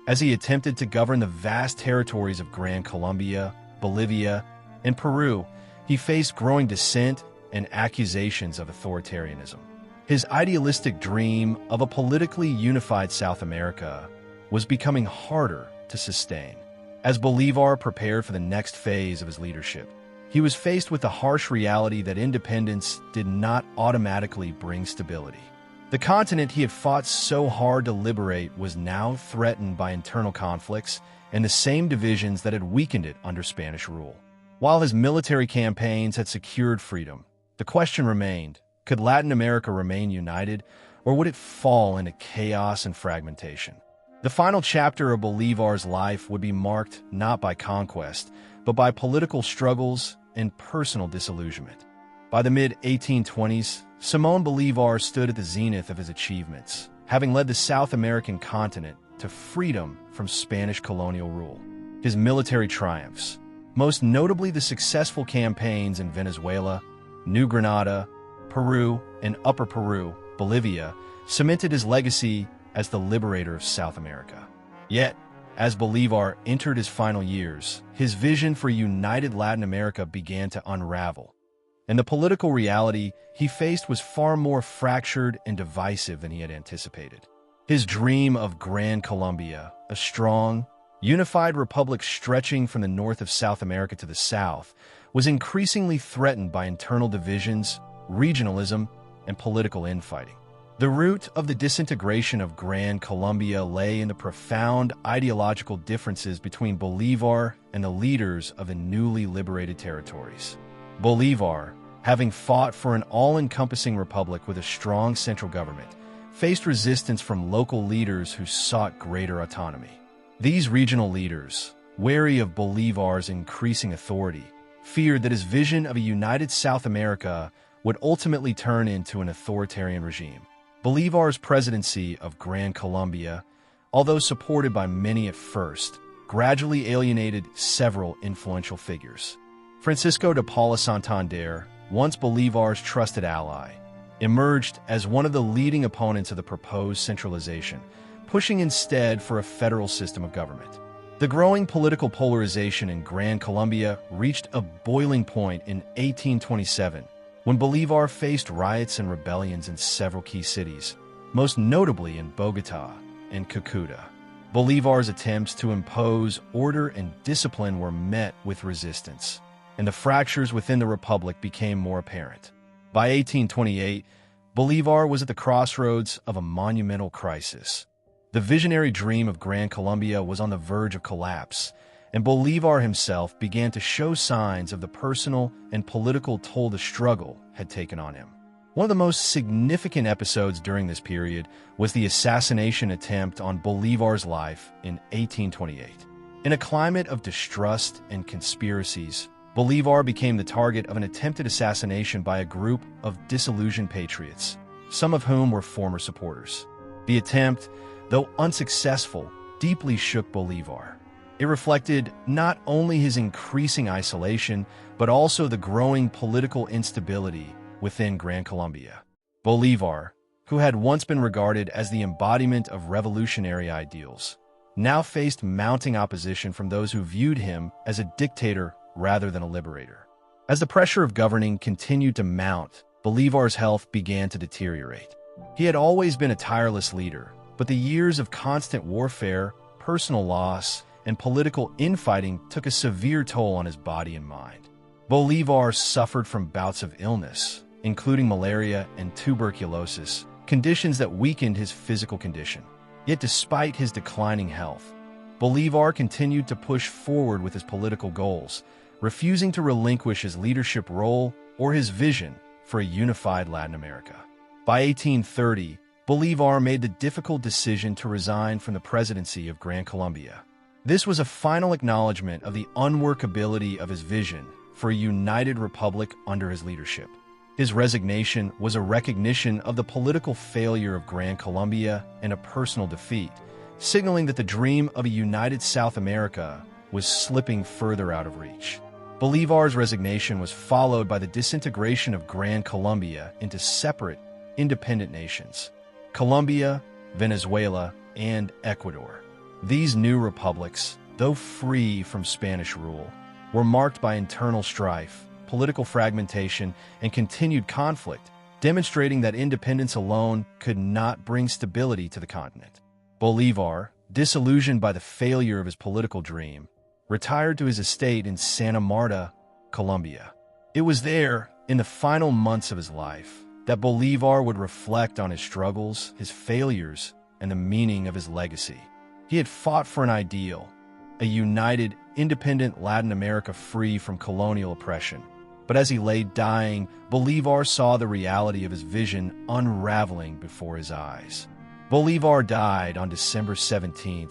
As he attempted to govern the vast territories of Gran Colombia, Bolivia, and Peru, he faced growing dissent and accusations of authoritarianism. His idealistic dream of a politically unified South America was becoming harder to sustain. As Bolívar prepared for the next phase of his leadership, he was faced with the harsh reality that independence did not automatically bring stability. The continent he had fought so hard to liberate was now threatened by internal conflicts and the same divisions that had weakened it under Spanish rule. While his military campaigns had secured freedom, the question remained, could Latin America remain united, or would it fall into chaos and fragmentation? The final chapter of Bolívar's life would be marked not by conquest, but by political struggles and personal disillusionment. By the mid-1820s, Simón Bolívar stood at the zenith of his achievements, having led the South American continent to freedom from Spanish colonial rule. His military triumphs, most notably the successful campaigns in Venezuela, New Granada, Peru, and Upper Peru, Bolivia, cemented his legacy as the liberator of South America. Yet, as Bolívar entered his final years, his vision for a united Latin America began to unravel, and the political reality he faced was far more fractured and divisive than he had anticipated. His dream of Gran Colombia, a strong, unified republic stretching from the north of South America to the south, was increasingly threatened by internal divisions, regionalism, and political infighting. The root of the disintegration of Gran Colombia lay in the profound ideological differences between Bolívar and the leaders of the newly liberated territories. Bolívar, having fought for an all-encompassing republic with a strong central government, faced resistance from local leaders who sought greater autonomy. These regional leaders, wary of Bolívar's increasing authority, feared that his vision of a united South America would ultimately turn into an authoritarian regime. Bolívar's presidency of Gran Colombia, although supported by many at first, gradually alienated several influential figures. Francisco de Paula Santander, once Bolívar's trusted ally, emerged as one of the leading opponents of the proposed centralization, pushing instead for a federal system of government. The growing political polarization in Gran Colombia reached a boiling point in 1827, when Bolívar faced riots and rebellions in several key cities, most notably in Bogotá and Cúcuta. Bolívar's attempts to impose order and discipline were met with resistance, and the fractures within the republic became more apparent. By 1828, Bolívar was at the crossroads of a monumental crisis. The visionary dream of Gran Colombia was on the verge of collapse, and Bolívar himself began to show signs of the personal and political toll the struggle had taken on him. One of the most significant episodes during this period was the assassination attempt on Bolívar's life in 1828. In a climate of distrust and conspiracies, Bolívar became the target of an attempted assassination by a group of disillusioned patriots, some of whom were former supporters. The attempt, though unsuccessful, deeply shook Bolívar. It reflected not only his increasing isolation, but also the growing political instability within Gran Colombia. Bolívar, who had once been regarded as the embodiment of revolutionary ideals, now faced mounting opposition from those who viewed him as a dictator rather than a liberator. As the pressure of governing continued to mount, Bolívar's health began to deteriorate. He had always been a tireless leader, but the years of constant warfare, personal loss, and political infighting took a severe toll on his body and mind. Bolívar suffered from bouts of illness, including malaria and tuberculosis, conditions that weakened his physical condition. Yet despite his declining health, Bolívar continued to push forward with his political goals, refusing to relinquish his leadership role or his vision for a unified Latin America. By 1830, Bolívar made the difficult decision to resign from the presidency of Gran Colombia. This was a final acknowledgement of the unworkability of his vision for a united republic under his leadership. His resignation was a recognition of the political failure of Gran Colombia and a personal defeat, signaling that the dream of a united South America was slipping further out of reach. Bolívar's resignation was followed by the disintegration of Gran Colombia into separate, independent nations: Colombia, Venezuela, and Ecuador. These new republics, though free from Spanish rule, were marked by internal strife, political fragmentation, and continued conflict, demonstrating that independence alone could not bring stability to the continent. Bolívar, disillusioned by the failure of his political dream, retired to his estate in Santa Marta, Colombia. It was there, in the final months of his life, that Bolívar would reflect on his struggles, his failures, and the meaning of his legacy. He had fought for an ideal, a united, independent Latin America free from colonial oppression. But as he lay dying, Bolívar saw the reality of his vision unraveling before his eyes. Bolívar died on December 17,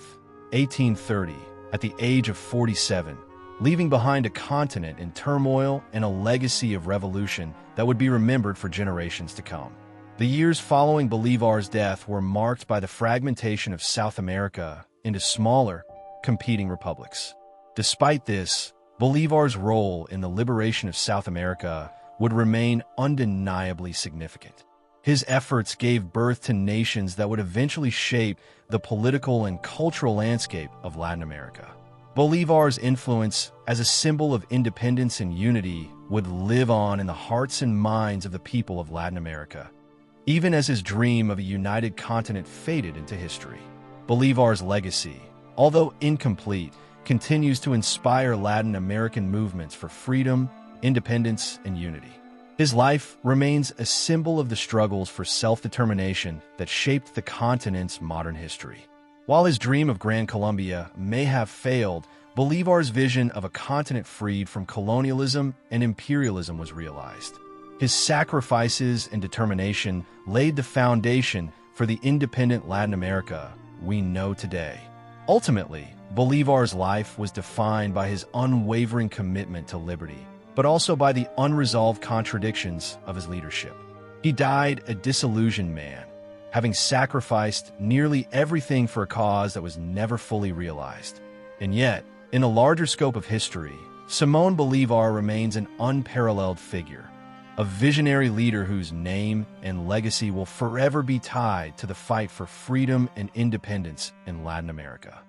1830, at the age of 47, leaving behind a continent in turmoil and a legacy of revolution that would be remembered for generations to come. The years following Bolívar's death were marked by the fragmentation of South America into smaller, competing republics. Despite this, Bolívar's role in the liberation of South America would remain undeniably significant. His efforts gave birth to nations that would eventually shape the political and cultural landscape of Latin America. Bolívar's influence as a symbol of independence and unity would live on in the hearts and minds of the people of Latin America, even as his dream of a united continent faded into history. Bolívar's legacy, although incomplete, continues to inspire Latin American movements for freedom, independence, and unity. His life remains a symbol of the struggles for self-determination that shaped the continent's modern history. While his dream of Gran Colombia may have failed, Bolívar's vision of a continent freed from colonialism and imperialism was realized. His sacrifices and determination laid the foundation for the independent Latin America we know today. Ultimately, Bolívar's life was defined by his unwavering commitment to liberty, but also by the unresolved contradictions of his leadership. He died a disillusioned man, having sacrificed nearly everything for a cause that was never fully realized. And yet, in the larger scope of history, Simón Bolívar remains an unparalleled figure, a visionary leader whose name and legacy will forever be tied to the fight for freedom and independence in Latin America.